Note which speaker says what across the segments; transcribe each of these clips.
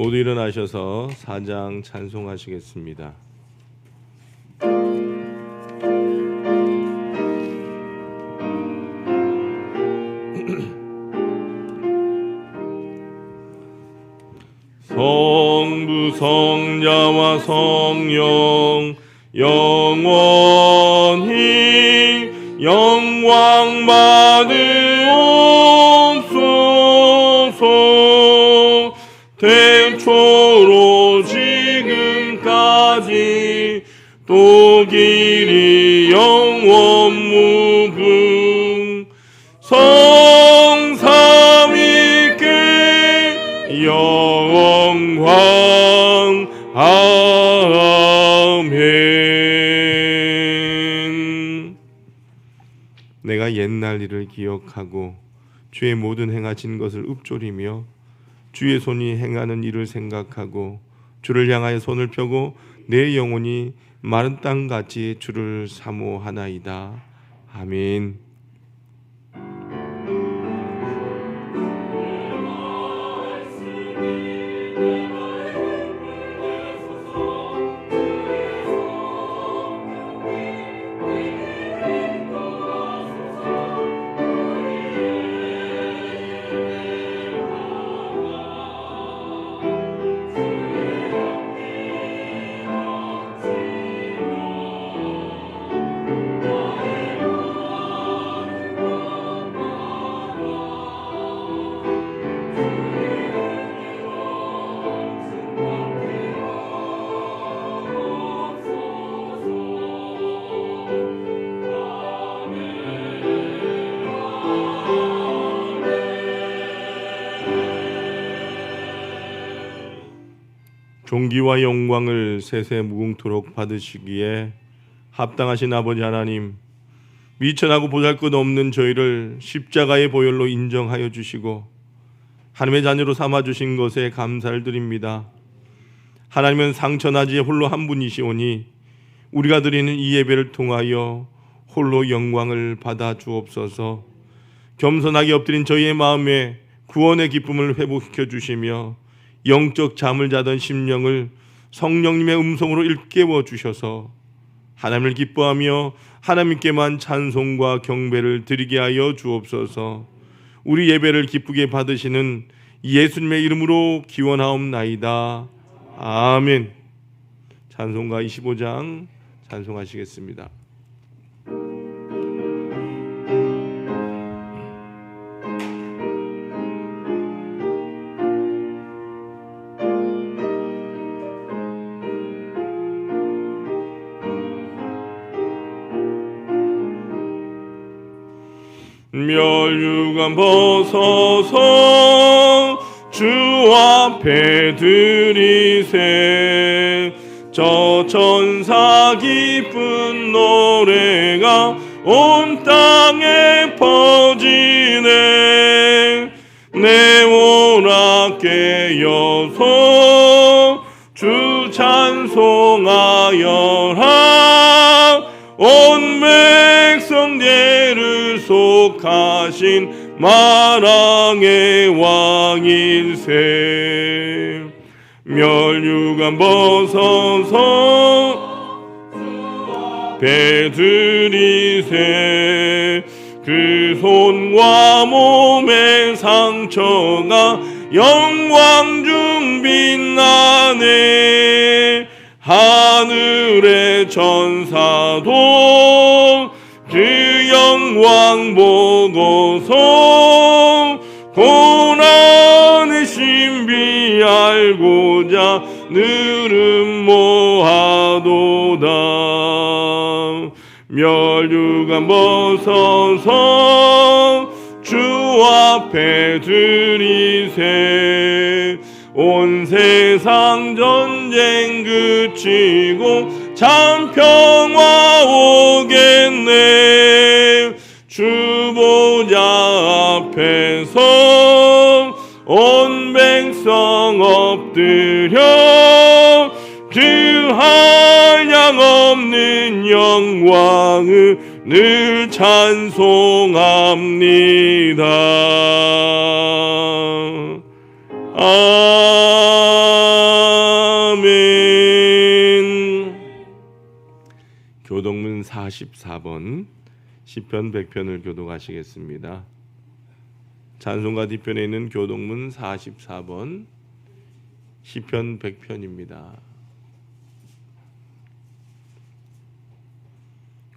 Speaker 1: 모두 일어나셔서 사장 찬송하시겠습니다. 성부 성자와 성령 영원히 영광 받으옵소서. 태초로 지금까지 또 길이 영원 무궁 성삼위께 영광. 아멘. 내가 옛날 일을 기억하고 주의 모든 행하신 것을 읊조리며 주의 손이 행하는 일을 생각하고 주를 향하여 손을 펴고 내 영혼이 마른 땅같이 주를 사모하나이다. 아멘. 존귀와 영광을 세세 무궁토록 받으시기에 합당하신 아버지 하나님, 미천하고 보잘것없는 저희를 십자가의 보혈로 인정하여 주시고 하나님의 자녀로 삼아주신 것에 감사를 드립니다. 하나님은 상천하지 홀로 한 분이시오니 우리가 드리는 이 예배를 통하여 홀로 영광을 받아 주옵소서. 겸손하게 엎드린 저희의 마음에 구원의 기쁨을 회복시켜 주시며 영적 잠을 자던 심령을 성령님의 음성으로 일깨워 주셔서 하나님을 기뻐하며 하나님께만 찬송과 경배를 드리게 하여 주옵소서. 우리 예배를 기쁘게 받으시는 예수님의 이름으로 기원하옵나이다. 아멘. 찬송가 25장 찬송하시겠습니다. 멸류관 벗어서 주 앞에 드리세. 저 천사 기쁜 노래가 온 땅에 퍼지네. 내 오락게 여서 주 찬송하여라. 온 백성들을 속하신 만왕의 왕일세. 멸류관 벗어서 배드리세. 그 손과 몸의 상처가 영광 중 빛나네. 하늘의 천사도 그 영광 보고서 고난의 신비 알고자 느름 모아도다. 멸류관 벗어서 주 앞에 드리세. 온 세상 전쟁 그치고 참 평화 오겠네. 주 보좌 앞에서 온 백성 엎드려 그 한량 없는 영광을 늘 찬송합니다. 아멘. 교독문 44번 시편 100편을 교독하시겠습니다. 찬송가 뒤편에 있는 교독문 44번 시편 100편입니다.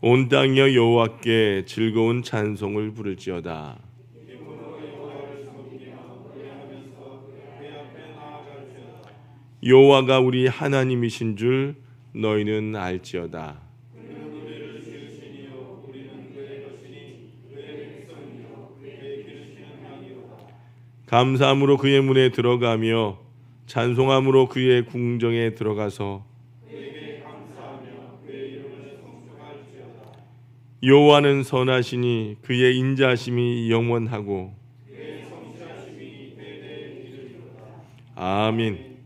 Speaker 1: 온 땅이여 여호와께 즐거운 찬송을 부를지어다. 여호와가 우리 하나님이신 줄 너희는 알지어다. 감사함으로 그의 문에 들어가며 찬송함으로 그의 궁정에 들어가서 여호와는 선하시니 그의 인자하심이 영원하고 아멘.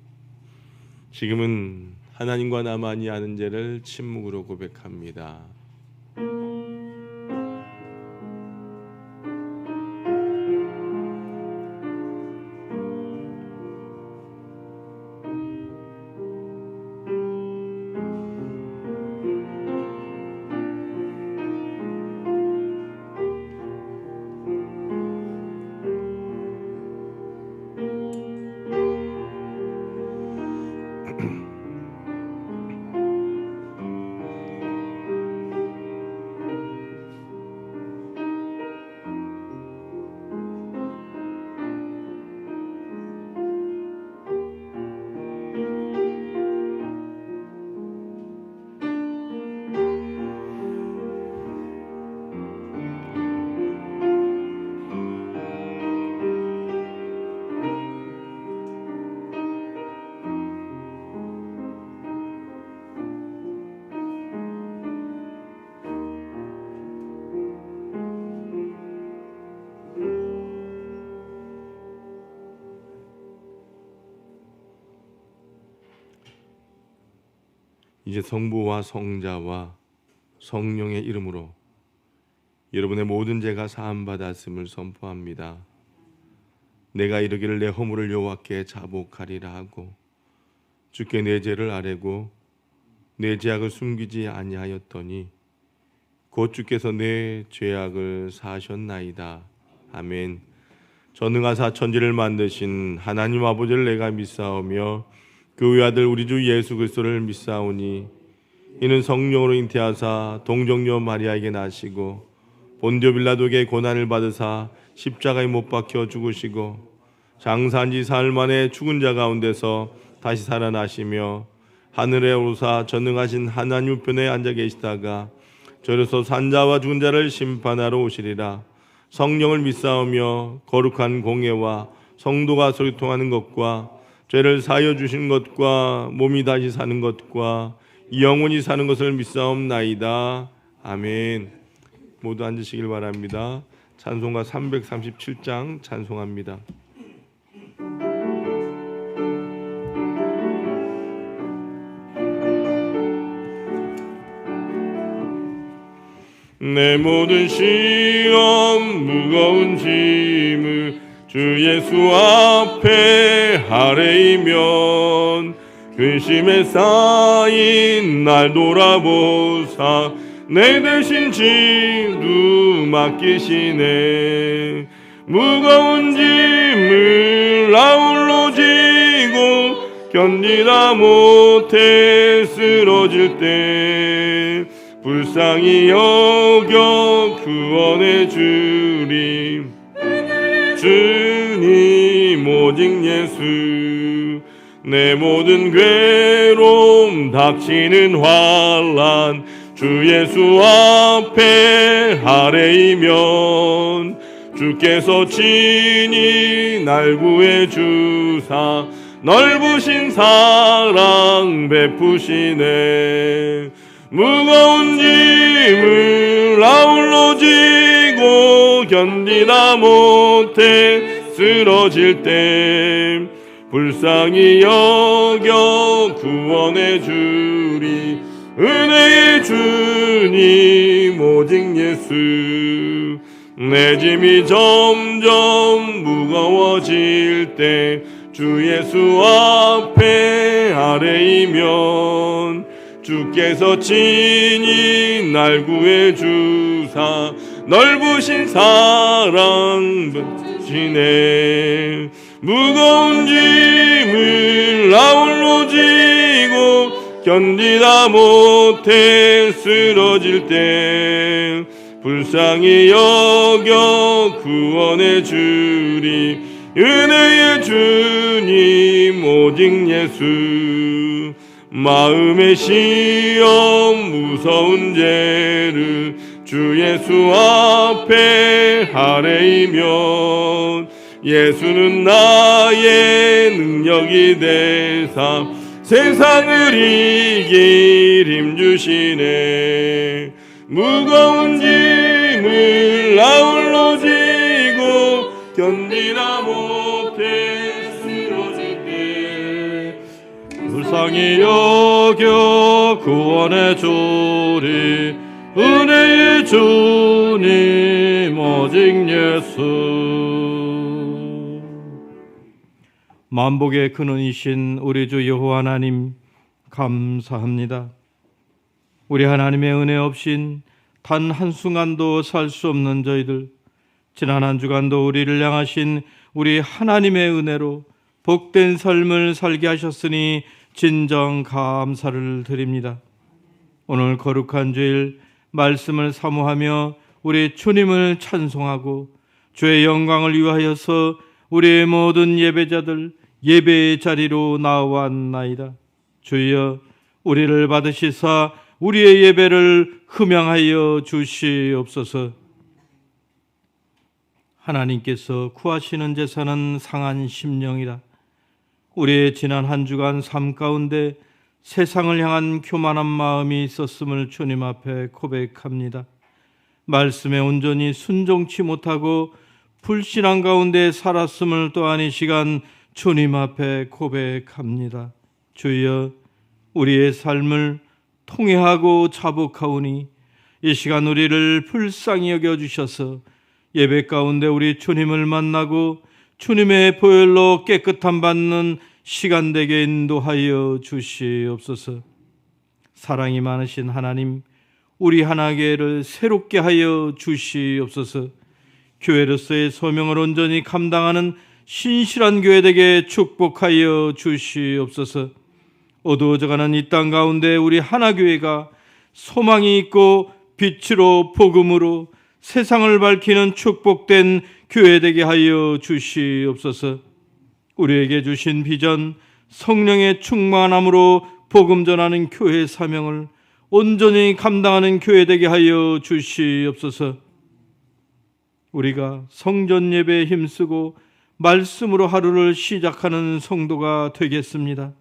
Speaker 1: 지금은 하나님과 나만이 아는 죄를 침묵으로 고백합니다. 이제 성부와 성자와 성령의 이름으로 여러분의 모든 죄가 사함받았음을 선포합니다. 내가 이르기를 내 허물을 여호와께 자복하리라 하고 주께 내 죄를 아뢰고 내 죄악을 숨기지 아니하였더니 곧 주께서 내 죄악을 사하셨나이다. 아멘. 전능하사 천지를 만드신 하나님 아버지를 내가 믿사오며 그 외아들 우리 주 예수 그리스도를 믿사오니 이는 성령으로 잉태하사 동정녀 마리아에게 나시고 본디오 빌라도에게 고난을 받으사 십자가에 못 박혀 죽으시고 장사한 지 사흘 만에 죽은 자 가운데서 다시 살아나시며 하늘에 오르사 전능하신 하나님 우편에 앉아 계시다가 저로서 산자와 죽은 자를 심판하러 오시리라. 성령을 믿사오며 거룩한 공예와 성도가 소리통하는 것과 죄를 사하여 주신 것과 몸이 다시 사는 것과 영원히 사는 것을 믿사옵나이다. 아멘. 모두 앉으시길 바랍니다. 찬송가 337장 찬송합니다. 내 모든 시험 무거운 짐을 주 예수 앞에 아뢰이면 근심에 쌓인 날 돌아보사 내 대신 짐도 맡기시네. 무거운 짐을 나홀로 지고 견디다 못해 쓰러질 때 불쌍히 여겨 구원해 주리. 주님 오직 예수. 내 모든 괴로움 닥치는 환난 주 예수 앞에 아뢰이면 주께서 친히 날 구해 주사 넓으신 사랑 베푸시네. 무거운 짐을 아울러 지고 견디다 못해 쓰러질 때 불쌍히 여겨 구원해 주리. 은혜의 주님 오직 예수. 내 짐이 점점 무거워질 때 주 예수 앞에 아뢰이면 주께서 친히 날 구해 주사 넓으신 사랑 베푸시네. 무거운 짐을 나홀로 지고 견디다 못해 쓰러질 때 불쌍히 여겨 구원해 주리 은혜의 주님 오직 예수. 마음의 시험 무서운 죄를 주 예수 앞에 아뢰이면 예수는 나의 능력이 되사 세상을 이길 힘 주시네. 무거운 짐을 나홀로 지고 견디다 못해 쓰러질 때 불쌍히 여겨 구원해 주리 은혜의 주님 오직 예수. 만복의 근원이신 우리 주 여호와 하나님 감사합니다. 우리 하나님의 은혜 없인 단 한순간도 살 수 없는 저희들, 지난 한 주간도 우리를 향하신 우리 하나님의 은혜로 복된 삶을 살게 하셨으니 진정 감사를 드립니다. 오늘 거룩한 주일 말씀을 사모하며 우리 주님을 찬송하고 주의 영광을 위하여서 우리의 모든 예배자들 예배의 자리로 나왔나이다. 주여 우리를 받으시사 우리의 예배를 흠양하여 주시옵소서. 하나님께서 구하시는 제사는 상한 심령이라. 우리의 지난 한 주간 삶 가운데 세상을 향한 교만한 마음이 있었음을 주님 앞에 고백합니다. 말씀에 온전히 순종치 못하고 불신앙 가운데 살았음을 또한 이 시간 주님 앞에 고백합니다. 주여 우리의 삶을 통회하고 자복하오니 이 시간 우리를 불쌍히 여겨주셔서 예배 가운데 우리 주님을 만나고 주님의 보혈로 깨끗함 받는 시간 되게 인도하여 주시옵소서. 사랑이 많으신 하나님, 우리 하나교회를 새롭게 하여 주시옵소서. 교회로서의 소명을 온전히 감당하는 신실한 교회 되게 축복하여 주시옵소서. 어두워져가는 이 땅 가운데 우리 하나교회가 소망이 있고 빛으로 복음으로 세상을 밝히는 축복된 교회 되게 하여 주시옵소서. 우리에게 주신 비전, 성령의 충만함으로 복음 전하는 교회 사명을 온전히 감당하는 교회 되게 하여 주시옵소서. 우리가 성전 예배에 힘쓰고 말씀으로 하루를 시작하는 성도가 되겠습니다.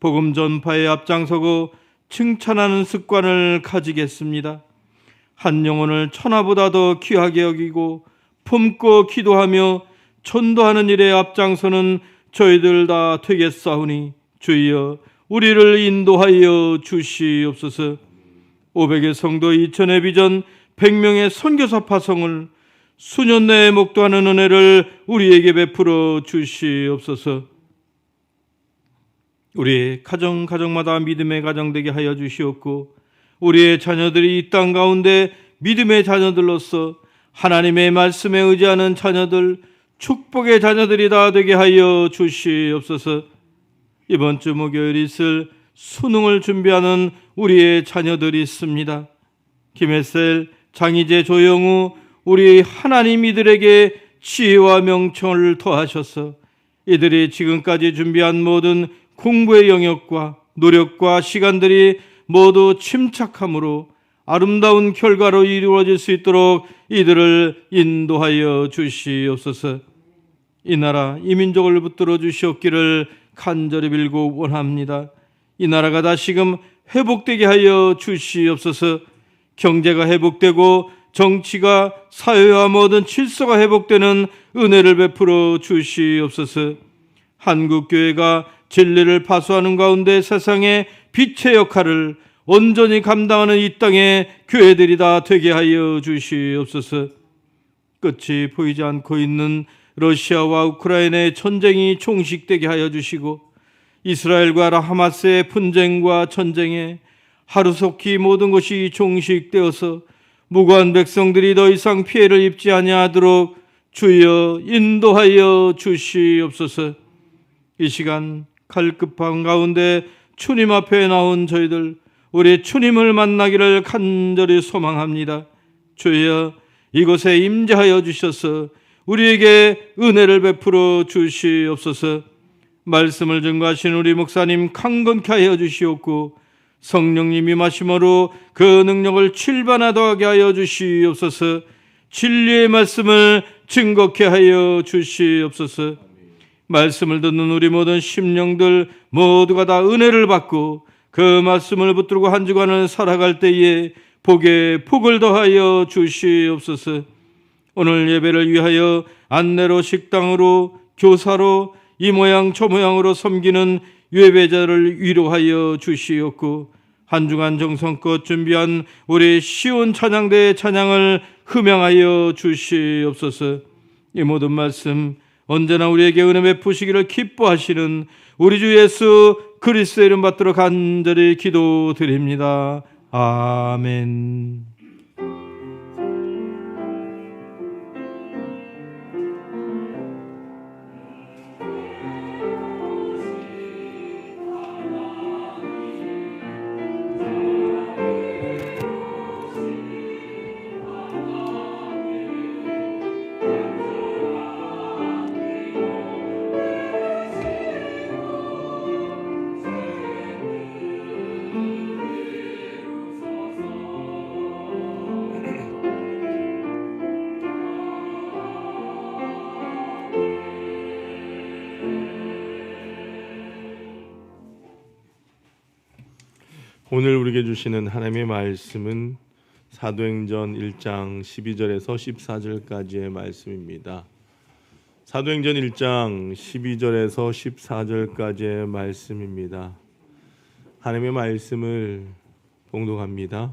Speaker 1: 복음 전파에 앞장서고 칭찬하는 습관을 가지겠습니다. 한 영혼을 천하보다 더 귀하게 여기고 품고 기도하며 전도하는 일에 앞장서는 저희들 다 되겠사오니 주여 우리를 인도하여 주시옵소서. 500의 성도 2000의 비전 100명의 선교사 파송을 수년 내에 목도하는 은혜를 우리에게 베풀어 주시옵소서. 우리의 가정마다 믿음의 가정 되게 하여 주시옵고 우리의 자녀들이 이 땅 가운데 믿음의 자녀들로서 하나님의 말씀에 의지하는 자녀들, 축복의 자녀들이 다 되게 하여 주시옵소서. 이번 주 목요일 있을 수능을 준비하는 우리의 자녀들이 있습니다. 김혜셀, 장희재, 조영우, 우리 하나님 이들에게 지혜와 명철을 더하셔서 이들이 지금까지 준비한 모든 공부의 영역과 노력과 시간들이 모두 침착함으로 아름다운 결과로 이루어질 수 있도록 이들을 인도하여 주시옵소서. 이 나라, 이 민족을 붙들어 주시옵기를 간절히 빌고 원합니다. 이 나라가 다시금 회복되게 하여 주시옵소서. 경제가 회복되고 정치가, 사회와 모든 질서가 회복되는 은혜를 베풀어 주시옵소서. 한국교회가 진리를 파수하는 가운데 세상의 빛의 역할을 온전히 감당하는 이 땅의 교회들이 다 되게 하여 주시옵소서. 끝이 보이지 않고 있는
Speaker 2: 러시아와 우크라이나의 전쟁이 종식되게 하여 주시고 이스라엘과 하마스의 분쟁과 전쟁에 하루속히 모든 것이 종식되어서 무고한 백성들이 더 이상 피해를 입지 아니하도록 주여 인도하여 주시옵소서. 이 시간 갈급한 가운데 주님 앞에 나온 저희들, 우리 주님을 만나기를 간절히 소망합니다. 주여 이곳에 임재하여 주셔서 우리에게 은혜를 베풀어 주시옵소서. 말씀을 증거하신 우리 목사님 강건케 하여 주시옵고 성령님 임하심으로 그 능력을 출발하게 하여 주시옵소서. 진리의 말씀을 증거케 하여 주시옵소서. 말씀을 듣는 우리 모든 심령들 모두가 다 은혜를 받고 그 말씀을 붙들고 한 주간을 살아갈 때에 복에 복을 더하여 주시옵소서. 오늘 예배를 위하여 안내로, 식당으로, 교사로, 이 모양 저 모양으로 섬기는 예배자를 위로하여 주시옵고 한 주간 정성껏 준비한 우리 시온 찬양대의 찬양을 흠양하여 주시옵소서. 이 모든 말씀 언제나 우리에게 은혜 베푸시기를 기뻐하시는 우리 주 예수 그리스도의 이름 받들어 간절히 기도드립니다. 아멘.
Speaker 1: 오늘 우리에게 주시는 하나님의 말씀은 사도행전 1장 12절에서 14절까지의 말씀입니다. 사도행전 1장 12절에서 14절까지의 말씀입니다. 하나님의 말씀을 봉독합니다.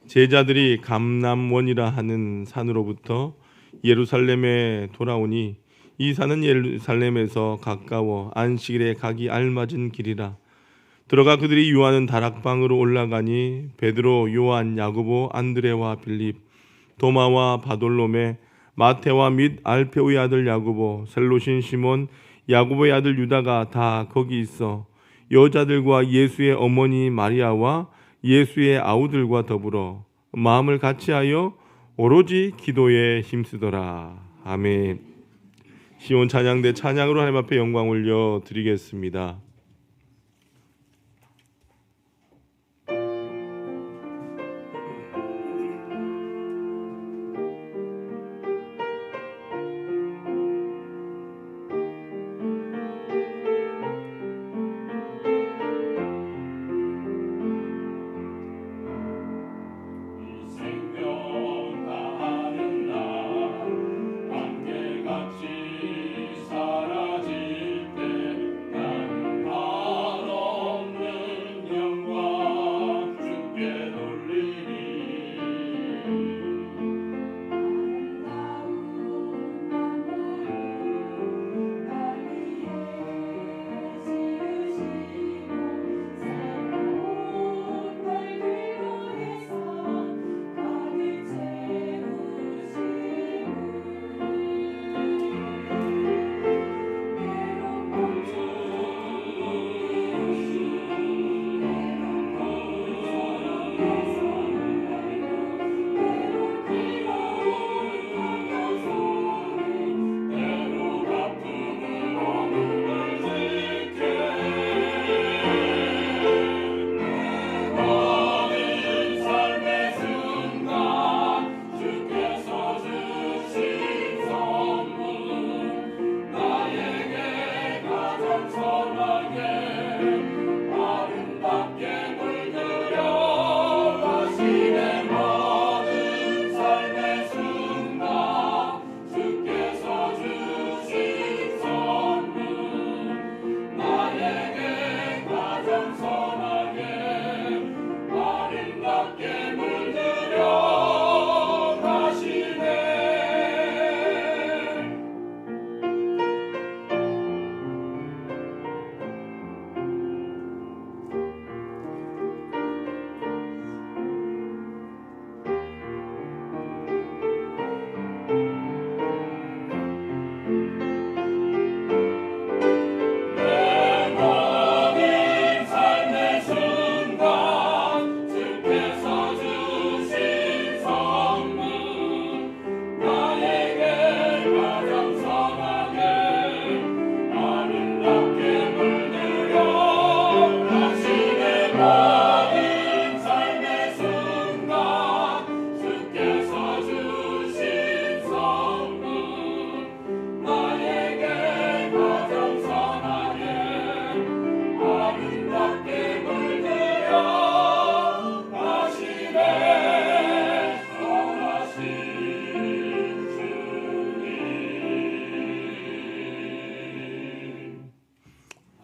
Speaker 1: 제자들이 감람원이라 하는 산으로부터 예루살렘에 돌아오니 이 산은 예루살렘에서 가까워 안식일에 가기 알맞은 길이라. 들어가 그들이 유하는 다락방으로 올라가니 베드로, 요한, 야고보, 안드레와 빌립, 도마와 바돌로메, 마테와 및 알페오의 아들 야고보, 셀로신 시몬, 야고보의 아들 유다가 다 거기 있어 여자들과 예수의 어머니 마리아와 예수의 아우들과 더불어 마음을 같이하여 오로지 기도에 힘쓰더라. 아멘. 시온 찬양대 찬양으로 하나님 앞에 영광 올려 드리겠습니다.
Speaker 3: 사라질 때 나는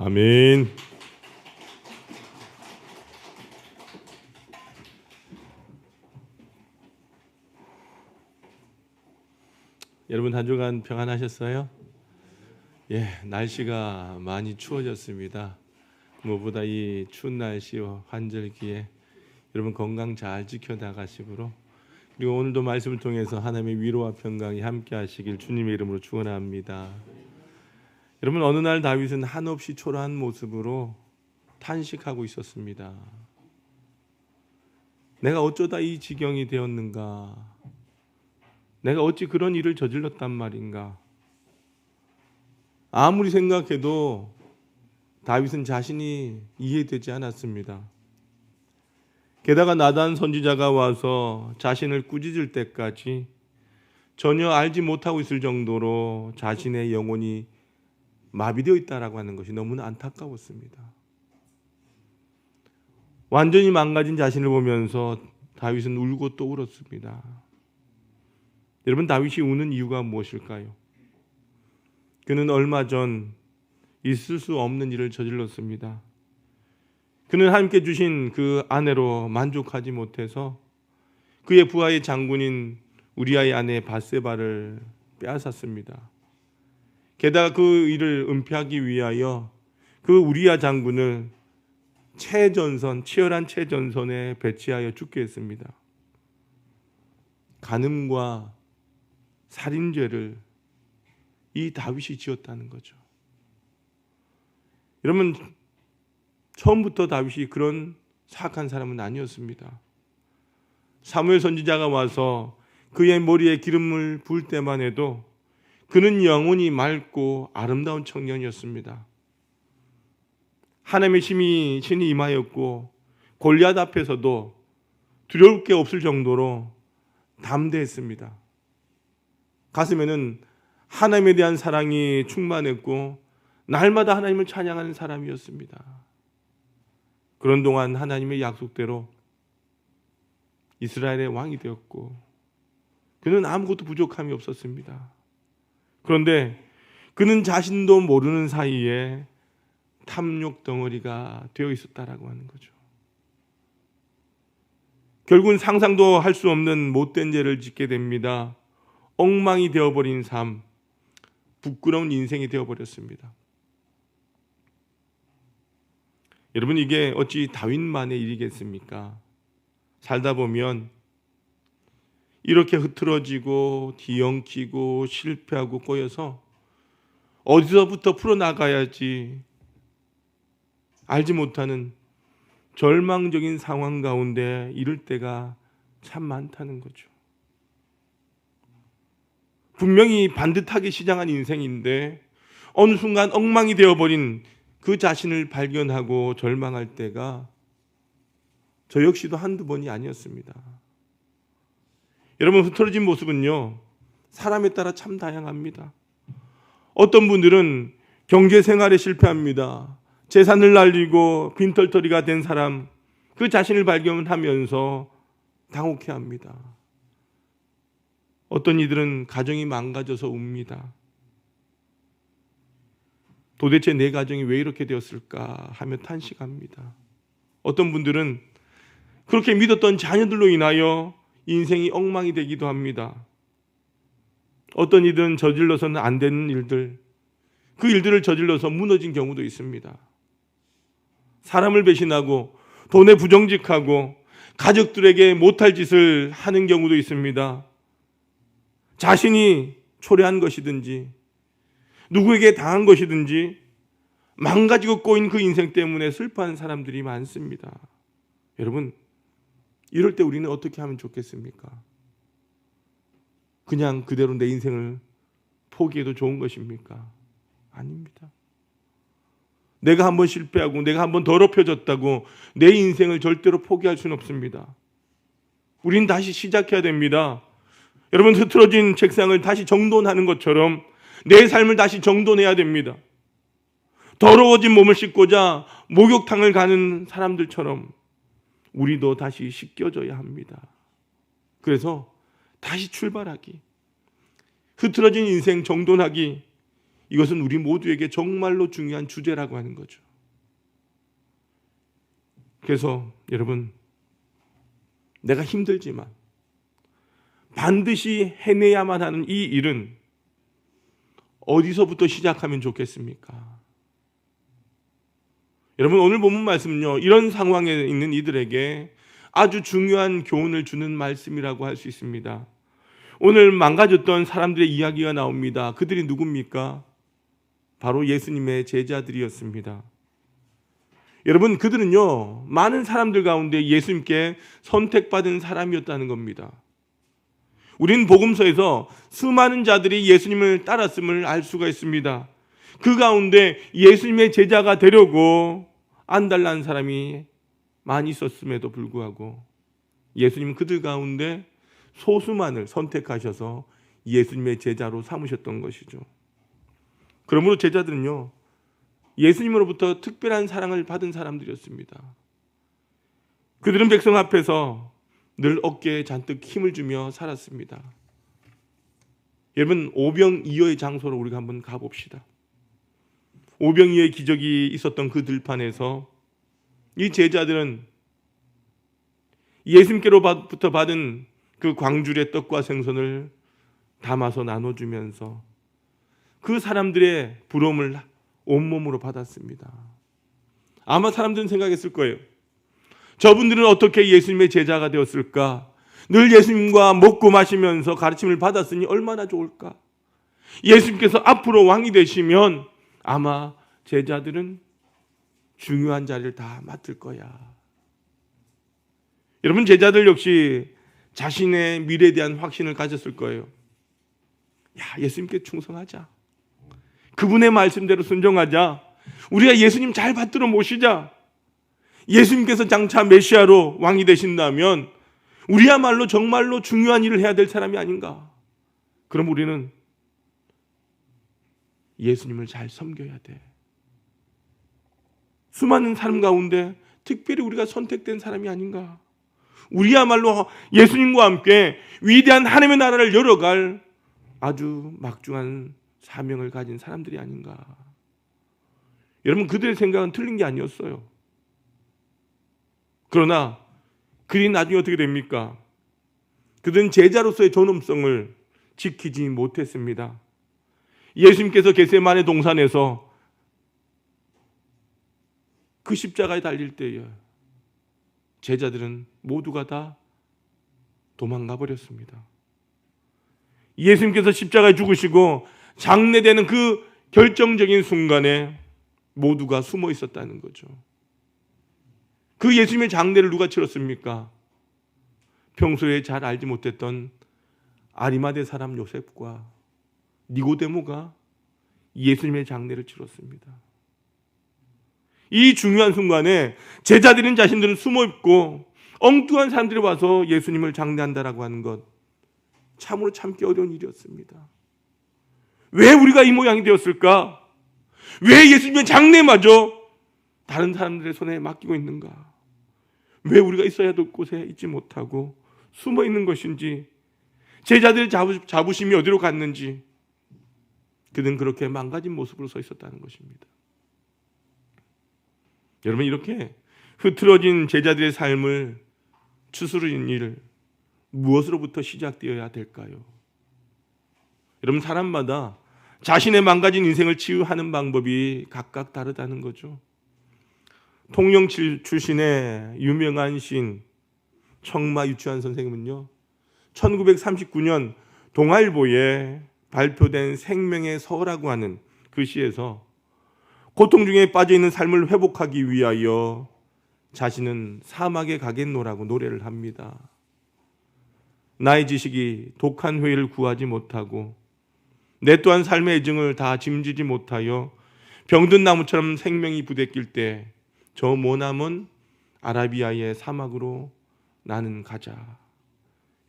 Speaker 1: 아멘. 여러분 한 주간 평안하셨어요? 예, 날씨가 많이 추워졌습니다. 무엇보다 이 추운 날씨와 환절기에 여러분 건강 잘 지켜나가시고로, 그리고 오늘도 말씀을 통해서 하나님의 위로와 평강이 함께 하시길 주님의 이름으로 축원합니다. 여러분, 어느 날 다윗은 한없이 초라한 모습으로 탄식하고 있었습니다. 내가 어쩌다 이 지경이 되었는가? 내가 어찌 그런 일을 저질렀단 말인가? 아무리 생각해도 다윗은 자신이 이해되지 않았습니다. 게다가 나단 선지자가 와서 자신을 꾸짖을 때까지 전혀 알지 못하고 있을 정도로 자신의 영혼이 마비되어 있다라고 하는 것이 너무나 안타까웠습니다. 완전히 망가진 자신을 보면서 다윗은 울고 또 울었습니다. 여러분, 다윗이 우는 이유가 무엇일까요? 그는 얼마 전 있을 수 없는 일을 저질렀습니다. 그는 하나님께 주신 그 아내로 만족하지 못해서 그의 부하의 장군인 우리아의 아내 밧세바를 빼앗았습니다. 게다가 그 일을 은폐하기 위하여 그 우리아 장군을 치열한 최전선에 배치하여 죽게 했습니다. 간음과 살인죄를 이 다윗이 지었다는 거죠. 여러분, 처음부터 다윗이 그런 사악한 사람은 아니었습니다. 사무엘 선지자가 와서 그의 머리에 기름을 부을 때만 해도 그는 영혼이 맑고 아름다운 청년이었습니다. 하나님의 신이 임하였고 골리앗 앞에서도 두려울 게 없을 정도로 담대했습니다. 가슴에는 하나님에 대한 사랑이 충만했고 날마다 하나님을 찬양하는 사람이었습니다. 그런 동안 하나님의 약속대로 이스라엘의 왕이 되었고 그는 아무것도 부족함이 없었습니다. 그런데 그는 자신도 모르는 사이에 탐욕 덩어리가 되어 있었다라고 하는 거죠. 결국은 상상도 할 수 없는 못된 죄를 짓게 됩니다. 엉망이 되어버린 삶, 부끄러운 인생이 되어버렸습니다. 여러분, 이게 어찌 다윗만의 일이겠습니까? 살다 보면 이렇게 흐트러지고 뒤엉키고 실패하고 꼬여서 어디서부터 풀어나가야지 알지 못하는 절망적인 상황 가운데 이를 때가 참 많다는 거죠. 분명히 반듯하게 시작한 인생인데 어느 순간 엉망이 되어버린 그 자신을 발견하고 절망할 때가 저 역시도 한두 번이 아니었습니다. 여러분, 흐트러진 모습은요, 사람에 따라 참 다양합니다. 어떤 분들은 경제 생활에 실패합니다. 재산을 날리고 빈털터리가 된 사람, 그 자신을 발견하면서 당혹해합니다. 어떤 이들은 가정이 망가져서 웁니다. 도대체 내 가정이 왜 이렇게 되었을까 하며 탄식합니다. 어떤 분들은 그렇게 믿었던 자녀들로 인하여 인생이 엉망이 되기도 합니다. 어떤 이들은 저질러서는 안 되는 일들, 그 일들을 저질러서 무너진 경우도 있습니다. 사람을 배신하고 돈에 부정직하고 가족들에게 못할 짓을 하는 경우도 있습니다. 자신이 초래한 것이든지 누구에게 당한 것이든지 망가지고 꼬인 그 인생 때문에 슬퍼하는 사람들이 많습니다. 여러분, 이럴 때 우리는 어떻게 하면 좋겠습니까? 그냥 그대로 내 인생을 포기해도 좋은 것입니까? 아닙니다. 내가 한번 실패하고 내가 한번 더럽혀졌다고 내 인생을 절대로 포기할 수는 없습니다. 우린 다시 시작해야 됩니다. 여러분, 흐트러진 책상을 다시 정돈하는 것처럼 내 삶을 다시 정돈해야 됩니다. 더러워진 몸을 씻고자 목욕탕을 가는 사람들처럼 우리도 다시 씻겨져야 합니다. 그래서 다시 출발하기, 흐트러진 인생 정돈하기, 이것은 우리 모두에게 정말로 중요한 주제라고 하는 거죠. 그래서 여러분, 내가 힘들지만 반드시 해내야만 하는 이 일은 어디서부터 시작하면 좋겠습니까? 여러분, 오늘 본문 말씀은요, 이런 상황에 있는 이들에게 아주 중요한 교훈을 주는 말씀이라고 할 수 있습니다. 오늘 망가졌던 사람들의 이야기가 나옵니다. 그들이 누굽니까? 바로 예수님의 제자들이었습니다. 여러분, 그들은요, 많은 사람들 가운데 예수님께 선택받은 사람이었다는 겁니다. 우리는 복음서에서 수많은 자들이 예수님을 따랐음을 알 수가 있습니다. 그 가운데 예수님의 제자가 되려고 안달난 사람이 많이 있었음에도 불구하고 예수님은 그들 가운데 소수만을 선택하셔서 예수님의 제자로 삼으셨던 것이죠. 그러므로 제자들은요, 예수님으로부터 특별한 사랑을 받은 사람들이었습니다. 그들은 백성 앞에서 늘 어깨에 잔뜩 힘을 주며 살았습니다. 여러분, 오병이어의 장소로 우리가 한번 가봅시다. 오병이어의 기적이 있었던 그 들판에서 이 제자들은 예수님께로부터 받은 그 광줄의 떡과 생선을 담아서 나눠주면서 그 사람들의 부러움을 온몸으로 받았습니다. 아마 사람들은 생각했을 거예요. 저분들은 어떻게 예수님의 제자가 되었을까? 늘 예수님과 먹고 마시면서 가르침을 받았으니 얼마나 좋을까? 예수님께서 앞으로 왕이 되시면 아마 제자들은 중요한 자리를 다 맡을 거야. 여러분, 제자들 역시 자신의 미래에 대한 확신을 가졌을 거예요. 야, 예수님께 충성하자. 그분의 말씀대로 순종하자. 우리가 예수님 잘 받들어 모시자. 예수님께서 장차 메시아로 왕이 되신다면 우리야말로 정말로 중요한 일을 해야 될 사람이 아닌가. 그럼 우리는 예수님을 잘 섬겨야 돼. 수많은 사람 가운데 특별히 우리가 선택된 사람이 아닌가. 우리야말로 예수님과 함께 위대한 하나님의 나라를 열어갈 아주 막중한 사명을 가진 사람들이 아닌가. 여러분, 그들의 생각은 틀린 게 아니었어요. 그러나 그들이 나중에 어떻게 됩니까? 그들은 제자로서의 존엄성을 지키지 못했습니다. 예수님께서 겟세마네 동산에서 그 십자가에 달릴 때에 제자들은 모두가 다 도망가 버렸습니다. 예수님께서 십자가에 죽으시고 장례되는 그 결정적인 순간에 모두가 숨어 있었다는 거죠. 그 예수님의 장례를 누가 치렀습니까? 평소에 잘 알지 못했던 아리마대 사람 요셉과 니고데모가 예수님의 장례를 치렀습니다. 이 중요한 순간에 제자들인 자신들은 숨어 있고 엉뚱한 사람들이 와서 예수님을 장례한다라고 하는 것, 참으로 참기 어려운 일이었습니다. 왜 우리가 이 모양이 되었을까? 왜 예수님의 장례마저 다른 사람들의 손에 맡기고 있는가? 왜 우리가 있어야 될 곳에 있지 못하고 숨어 있는 것인지, 제자들의 자부심이 어디로 갔는지 그들은 그렇게 망가진 모습으로 서 있었다는 것입니다. 여러분, 이렇게 흐트러진 제자들의 삶을 추스르는 일, 무엇으로부터 시작되어야 될까요? 여러분, 사람마다 자신의 망가진 인생을 치유하는 방법이 각각 다르다는 거죠. 통영 출신의 유명한 시인 청마 유치환 선생님은요, 1939년 동아일보에 발표된 생명의 서라고 하는 그 시에서 고통 중에 빠져있는 삶을 회복하기 위하여 자신은 사막에 가겠노라고 노래를 합니다. 나의 지식이 독한 회의를 구하지 못하고 내 또한 삶의 애증을 다 짐지지 못하여 병든 나무처럼 생명이 부대낄 때 저 모남은 아라비아의 사막으로 나는 가자.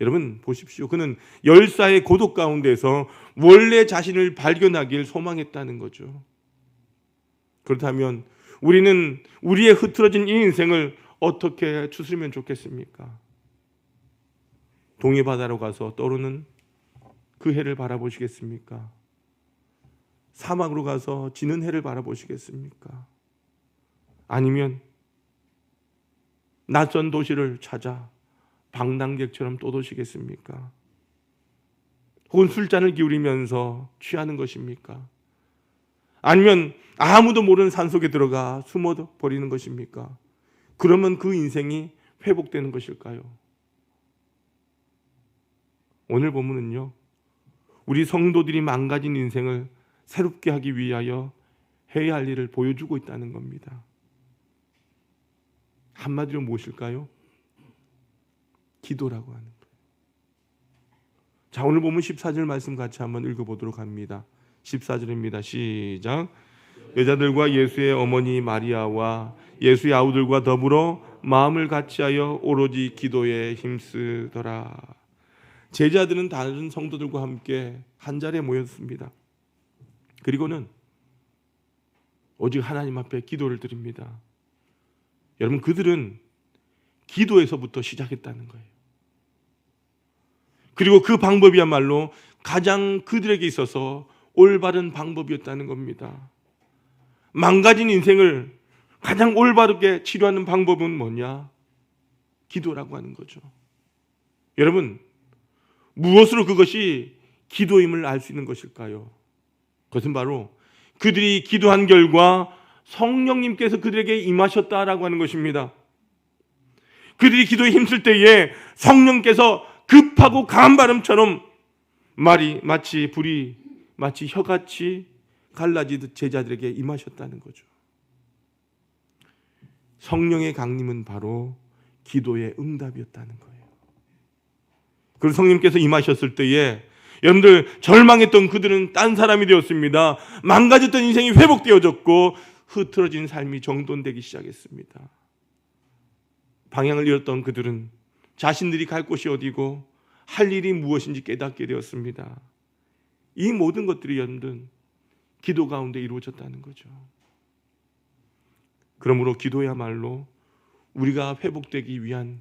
Speaker 1: 여러분 보십시오. 그는 열사의 고독 가운데서 원래 자신을 발견하길 소망했다는 거죠. 그렇다면 우리는 우리의 흐트러진 이 인생을 어떻게 추스리면 좋겠습니까? 동해 바다로 가서 떠오르는 그 해를 바라보시겠습니까? 사막으로 가서 지는 해를 바라보시겠습니까? 아니면 낯선 도시를 찾아 방랑객처럼 떠도시겠습니까? 혹은 술잔을 기울이면서 취하는 것입니까? 아니면 아무도 모르는 산속에 들어가 숨어버리는 것입니까? 그러면 그 인생이 회복되는 것일까요? 오늘 본문은요, 우리 성도들이 망가진 인생을 새롭게 하기 위하여 해야 할 일을 보여주고 있다는 겁니다. 한마디로 무엇일까요? 기도라고 하는 거예요. 자, 오늘 보면 14절 말씀 같이 한번 읽어보도록 합니다. 14절입니다. 시작. 여자들과 예수의 어머니 마리아와 예수의 아우들과 더불어 마음을 같이하여 오로지 기도에 힘쓰더라. 제자들은 다른 성도들과 함께 한 자리에 모였습니다. 그리고는 오직 하나님 앞에 기도를 드립니다. 여러분, 그들은 기도에서부터 시작했다는 거예요. 그리고 그 방법이야말로 가장 그들에게 있어서 올바른 방법이었다는 겁니다. 망가진 인생을 가장 올바르게 치료하는 방법은 뭐냐? 기도라고 하는 거죠. 여러분, 무엇으로 그것이 기도임을 알 수 있는 것일까요? 그것은 바로 그들이 기도한 결과 성령님께서 그들에게 임하셨다라고 하는 것입니다. 그들이 기도에 힘쓸 때에 성령께서 급하고 강한 바람처럼 말이 불이 마치 혀같이 갈라지듯 제자들에게 임하셨다는 거죠. 성령의 강림은 바로 기도의 응답이었다는 거예요. 그리고 성령님께서 임하셨을 때에 여러분들, 절망했던 그들은 딴 사람이 되었습니다. 망가졌던 인생이 회복되어졌고 흐트러진 삶이 정돈되기 시작했습니다. 방향을 잃었던 그들은 자신들이 갈 곳이 어디고 할 일이 무엇인지 깨닫게 되었습니다. 이 모든 것들이 여러분들 기도 가운데 이루어졌다는 거죠. 그러므로 기도야말로 우리가 회복되기 위한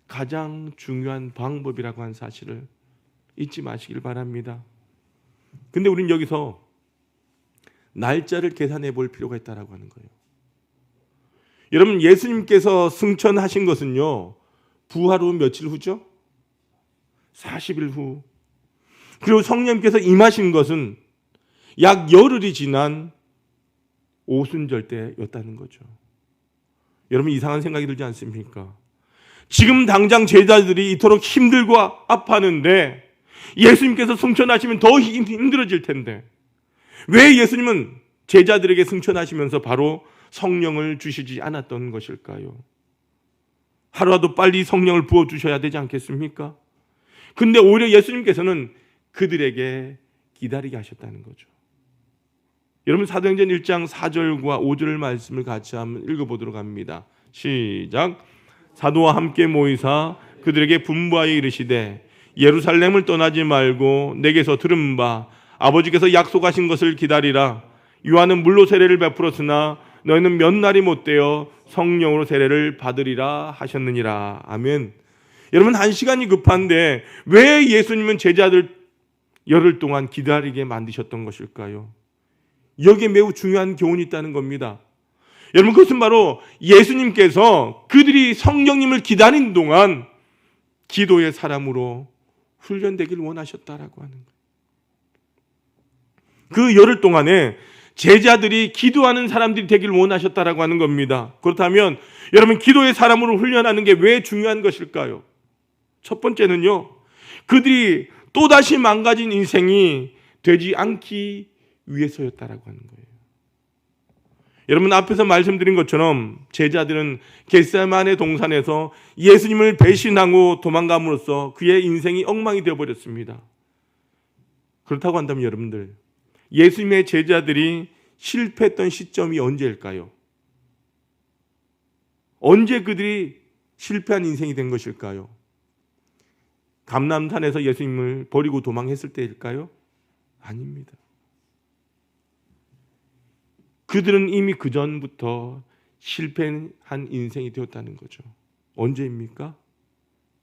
Speaker 1: 가장 중요한 방법이라고 하는 사실을 잊지 마시길 바랍니다. 근데 우리는 여기서 날짜를 계산해 볼 필요가 있다고 하는 거예요. 여러분, 예수님께서 승천하신 것은요, 부활 후 며칠 후죠? 40일 후. 그리고 성령님께서 임하신 것은 약 열흘이 지난 오순절 때였다는 거죠. 여러분, 이상한 생각이 들지 않습니까? 지금 당장 제자들이 이토록 힘들고 아파하는데 예수님께서 승천하시면 더 힘들어질 텐데 왜 예수님은 제자들에게 승천하시면서 바로 성령을 주시지 않았던 것일까요? 하루라도 빨리 성령을 부어주셔야 되지 않겠습니까? 근데 오히려 예수님께서는 그들에게 기다리게 하셨다는 거죠. 여러분, 사도행전 1장 4절과 5절 말씀을 같이 한번 읽어보도록 합니다. 시작. 사도와 함께 모이사 그들에게 분부하여 이르시되 예루살렘을 떠나지 말고 내게서 들은 바 아버지께서 약속하신 것을 기다리라. 요한은 물로 세례를 베풀었으나 너희는 몇 날이 못되어 성령으로 세례를 받으리라 하셨느니라. 아멘. 여러분, 한 시간이 급한데 왜 예수님은 제자들 열흘 동안 기다리게 만드셨던 것일까요? 여기에 매우 중요한 교훈이 있다는 겁니다. 여러분, 그것은 바로 예수님께서 그들이 성령님을 기다리는 동안 기도의 사람으로 훈련되길 원하셨다라고 하는 거예요. 그 열흘 동안에 제자들이 기도하는 사람들이 되길 원하셨다라고 하는 겁니다. 그렇다면 여러분, 기도의 사람으로 훈련하는 게 왜 중요한 것일까요? 첫 번째는요, 그들이 또다시 망가진 인생이 되지 않기 위해서였다라고 하는 거예요. 여러분, 앞에서 말씀드린 것처럼 제자들은 겟세마네 동산에서 예수님을 배신하고 도망감으로써 그의 인생이 엉망이 되어버렸습니다. 그렇다고 한다면 여러분들, 예수님의 제자들이 실패했던 시점이 언제일까요? 언제 그들이 실패한 인생이 된 것일까요? 감람산에서 예수님을 버리고 도망했을 때일까요? 아닙니다. 그들은 이미 그 전부터 실패한 인생이 되었다는 거죠. 언제입니까?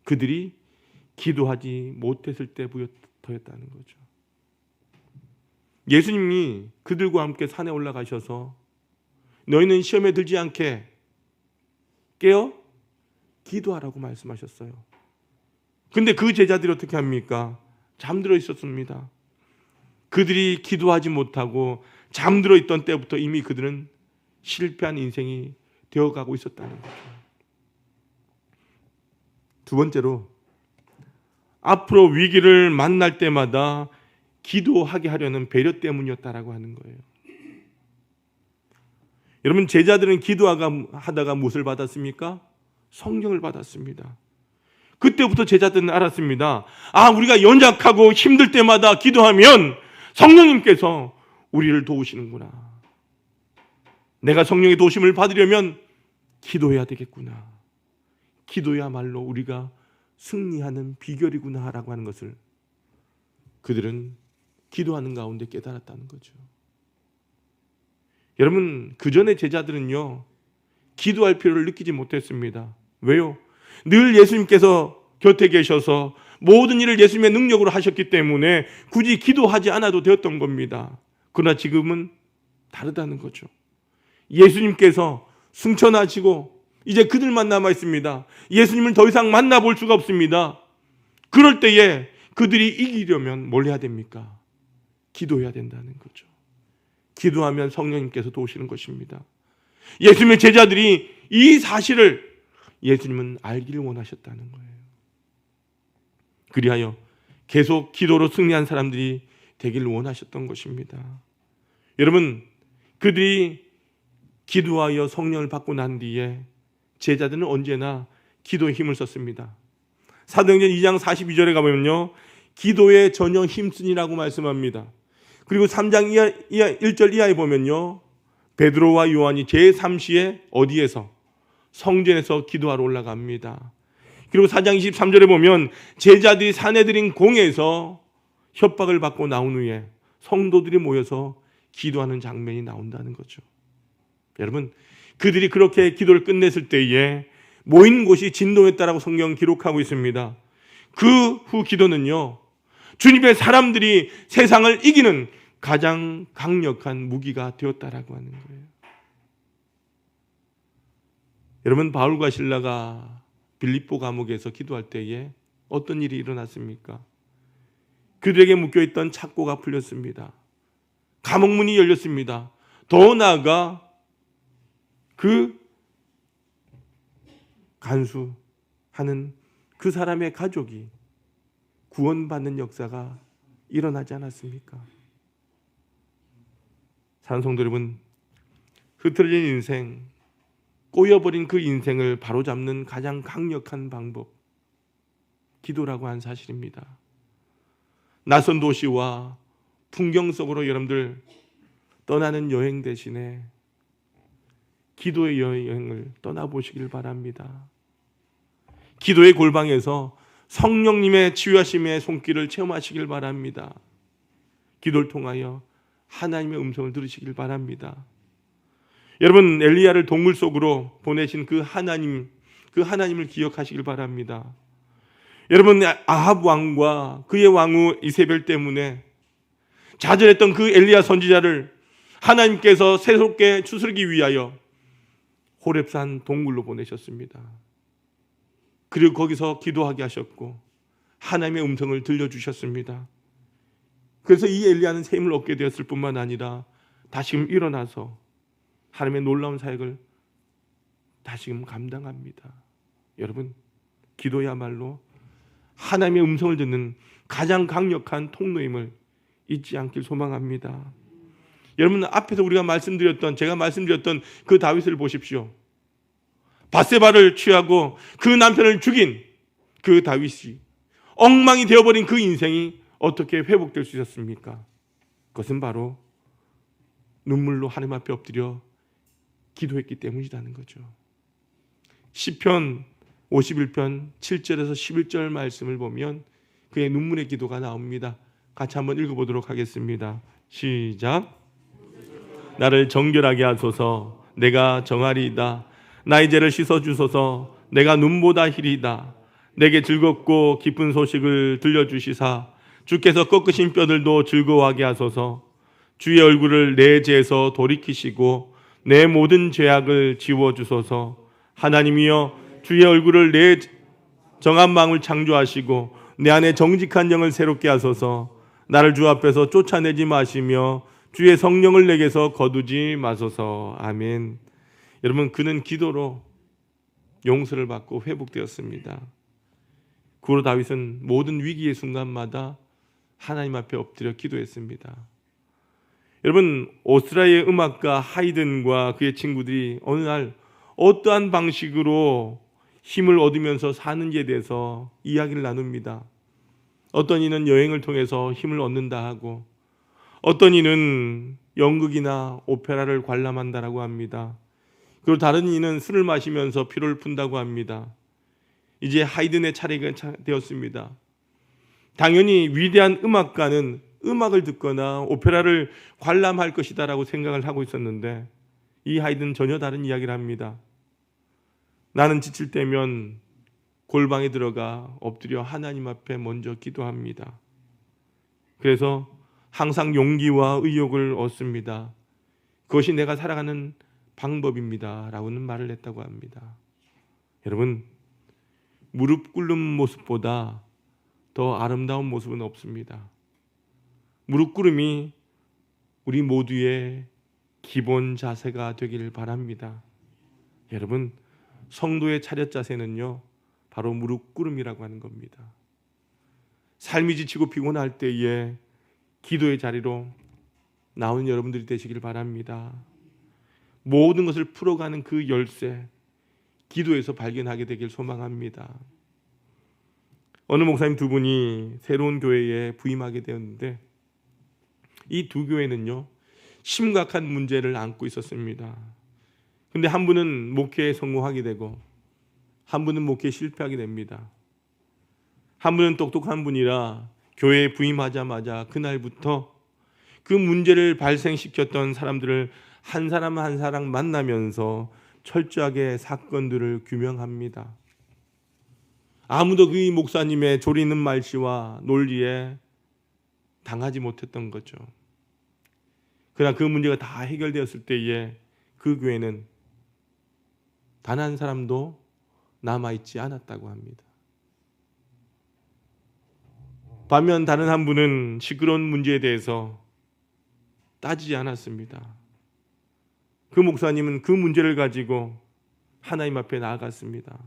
Speaker 1: 그들이 기도하지 못했을 때부터였다는 거죠. 예수님이 그들과 함께 산에 올라가셔서 너희는 시험에 들지 않게 깨어 기도하라고 말씀하셨어요. 근데 그 제자들이 어떻게 합니까? 잠들어 있었습니다. 그들이 기도하지 못하고 잠들어 있던 때부터 이미 그들은 실패한 인생이 되어가고 있었다는 거죠. 두 번째로, 앞으로 위기를 만날 때마다 기도하게 하려는 배려 때문이었다라고 하는 거예요. 여러분, 제자들은 기도하다가 무엇을 받았습니까? 성령을 받았습니다. 그때부터 제자들은 알았습니다. 우리가 연약하고 힘들 때마다 기도하면 성령님께서 우리를 도우시는구나. 내가 성령의 도우심을 받으려면 기도해야 되겠구나. 기도야말로 우리가 승리하는 비결이구나 라고 하는 것을 그들은 기도하는 가운데 깨달았다는 거죠. 여러분, 그 전에 제자들은요, 기도할 필요를 느끼지 못했습니다. 왜요? 늘 예수님께서 곁에 계셔서 모든 일을 예수님의 능력으로 하셨기 때문에 굳이 기도하지 않아도 되었던 겁니다. 그러나 지금은 다르다는 거죠. 예수님께서 승천하시고 이제 그들만 남아 있습니다. 예수님을 더 이상 만나볼 수가 없습니다. 그럴 때에 그들이 이기려면 뭘 해야 됩니까? 기도해야 된다는 거죠. 기도하면 성령님께서 도우시는 것입니다. 예수님의 제자들이 이 사실을 예수님은 알기를 원하셨다는 거예요. 그리하여 계속 기도로 승리한 사람들이 되기를 원하셨던 것입니다. 여러분, 그들이 기도하여 성령을 받고 난 뒤에 제자들은 언제나 기도에 힘을 썼습니다. 사도행전 2장 42절에 가보면요, 기도에 전혀 힘쓰니라고 말씀합니다. 그리고 3장 1절 이하에 보면요, 베드로와 요한이 제3시에 어디에서? 성전에서 기도하러 올라갑니다. 그리고 4장 23절에 보면 제자들이 사내들인 공에서 협박을 받고 나온 후에 성도들이 모여서 기도하는 장면이 나온다는 거죠. 여러분, 그들이 그렇게 기도를 끝냈을 때에 모인 곳이 진동했다라고 성경 기록하고 있습니다. 그 후 기도는요, 주님의 사람들이 세상을 이기는 가장 강력한 무기가 되었다라고 하는 거예요. 여러분, 바울과 실라가 빌립보 감옥에서 기도할 때에 어떤 일이 일어났습니까? 그들에게 묶여있던 착고가 풀렸습니다. 감옥문이 열렸습니다. 더 나아가 그 간수하는 그 사람의 가족이 구원받는 역사가 일어나지 않았습니까? 사랑하는 성도 여러분, 흐트러진 인생, 꼬여버린 그 인생을 바로잡는 가장 강력한 방법, 기도라고 하는 사실입니다. 낯선 도시와 풍경 속으로 여러분들 떠나는 여행 대신에 기도의 여행을 떠나보시길 바랍니다. 기도의 골방에서 성령님의 치유하심의 손길을 체험하시길 바랍니다. 기도를 통하여 하나님의 음성을 들으시길 바랍니다. 여러분, 엘리야를 동굴 속으로 보내신 그 하나님을 기억하시길 바랍니다. 여러분, 아합 왕과 그의 왕후 이세벨 때문에 좌절했던 그 엘리야 선지자를 하나님께서 새롭게 추스르기 위하여 호렙산 동굴로 보내셨습니다. 그리고 거기서 기도하게 하셨고 하나님의 음성을 들려주셨습니다. 그래서 이 엘리야는 새 힘을 얻게 되었을 뿐만 아니라 다시금 일어나서 하나님의 놀라운 사역을 다시금 감당합니다. 여러분, 기도야말로 하나님의 음성을 듣는 가장 강력한 통로임을 잊지 않길 소망합니다. 여러분, 앞에서 제가 말씀드렸던 그 다윗을 보십시오. 밧세바를 취하고 그 남편을 죽인 그 다윗이 엉망이 되어버린 그 인생이 어떻게 회복될 수 있었습니까? 그것은 바로 눈물로 하나님 앞에 엎드려 기도했기 때문이라는 거죠. 시편 51편 7절에서 11절 말씀을 보면 그의 눈물의 기도가 나옵니다. 같이 한번 읽어보도록 하겠습니다. 시작. 나를 정결하게 하소서. 내가 정하리이다. 나의 죄를 씻어주소서. 내가 눈보다 희리이다. 내게 즐겁고 기쁜 소식을 들려주시사 주께서 꺾으신 뼈들도 즐거워하게 하소서. 주의 얼굴을 내 죄에서 돌이키시고 내 모든 죄악을 지워주소서. 하나님이여, 주의 얼굴을 내 정한 마음을 창조하시고 내 안에 정직한 영을 새롭게 하소서. 나를 주 앞에서 쫓아내지 마시며 주의 성령을 내게서 거두지 마소서. 아멘. 여러분, 그는 기도로 용서를 받고 회복되었습니다. 그로 다윗은 모든 위기의 순간마다 하나님 앞에 엎드려 기도했습니다. 여러분, 오스트리아의 음악가 하이든과 그의 친구들이 어느 날 어떠한 방식으로 힘을 얻으면서 사는지에 대해서 이야기를 나눕니다. 어떤 이는 여행을 통해서 힘을 얻는다 하고, 어떤 이는 연극이나 오페라를 관람한다라고 합니다. 그리고 다른 이는 술을 마시면서 피로를 푼다고 합니다. 이제 하이든의 차례가 되었습니다. 당연히 위대한 음악가는 음악을 듣거나 오페라를 관람할 것이다라고 생각을 하고 있었는데, 이 하이든은 전혀 다른 이야기를 합니다. 나는 지칠 때면 골방에 들어가 엎드려 하나님 앞에 먼저 기도합니다. 그래서 항상 용기와 의욕을 얻습니다. 그것이 내가 살아가는 방법입니다 라고는 말을 했다고 합니다. 여러분, 무릎 꿇는 모습보다 더 아름다운 모습은 없습니다. 무릎 꿇음이 우리 모두의 기본 자세가 되기를 바랍니다. 여러분, 성도의 차렷 자세는요, 바로 무릎 꿇음이라고 하는 겁니다. 삶이 지치고 피곤할 때에 기도의 자리로 나오는 여러분들이 되시길 바랍니다. 모든 것을 풀어가는 그 열쇠, 기도에서 발견하게 되길 소망합니다. 어느 목사님 두 분이 새로운 교회에 부임하게 되었는데, 이 두 교회는요, 심각한 문제를 안고 있었습니다. 근데 한 분은 목회에 성공하게 되고 한 분은 목회에 실패하게 됩니다. 한 분은 똑똑한 분이라 교회에 부임하자마자 그날부터 그 문제를 발생시켰던 사람들을 한 사람 한 사람 만나면서 철저하게 사건들을 규명합니다. 아무도 그 목사님의 조리 있는 말씨와 논리에 당하지 못했던 거죠. 그러나 그 문제가 다 해결되었을 때에 그 교회는 단 한 사람도 남아있지 않았다고 합니다. 반면 다른 한 분은 시끄러운 문제에 대해서 따지지 않았습니다. 그 목사님은 그 문제를 가지고 하나님 앞에 나아갔습니다.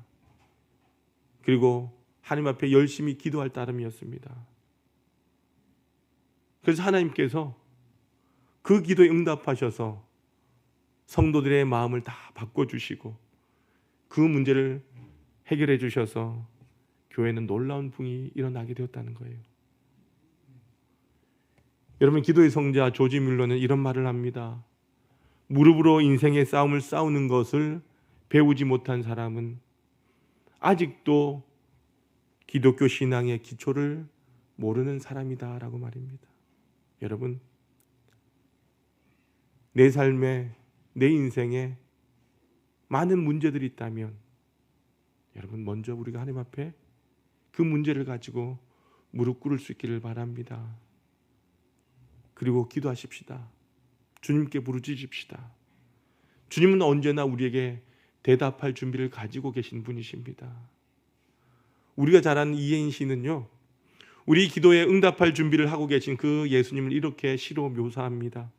Speaker 1: 그리고 하나님 앞에 열심히 기도할 따름이었습니다. 그래서 하나님께서 그 기도에 응답하셔서 성도들의 마음을 다 바꿔주시고 그 문제를 해결해 주셔서 교회는 놀라운 붕이 일어나게 되었다는 거예요. 여러분, 기도의 성자 조지 뮬러는 이런 말을 합니다. 무릎으로 인생의 싸움을 싸우는 것을 배우지 못한 사람은 아직도 기독교 신앙의 기초를 모르는 사람이다 라고 말입니다. 여러분, 내 삶에, 내 인생에 많은 문제들이 있다면 여러분, 먼저 우리가 하나님 앞에 그 문제를 가지고 무릎 꿇을 수 있기를 바랍니다. 그리고 기도하십시다. 주님께 부르짖읍시다. 주님은 언제나 우리에게 대답할 준비를 가지고 계신 분이십니다. 우리가 잘 아는 이혜인 씨는요, 우리 기도에 응답할 준비를 하고 계신 그 예수님을 이렇게 시로 묘사합니다.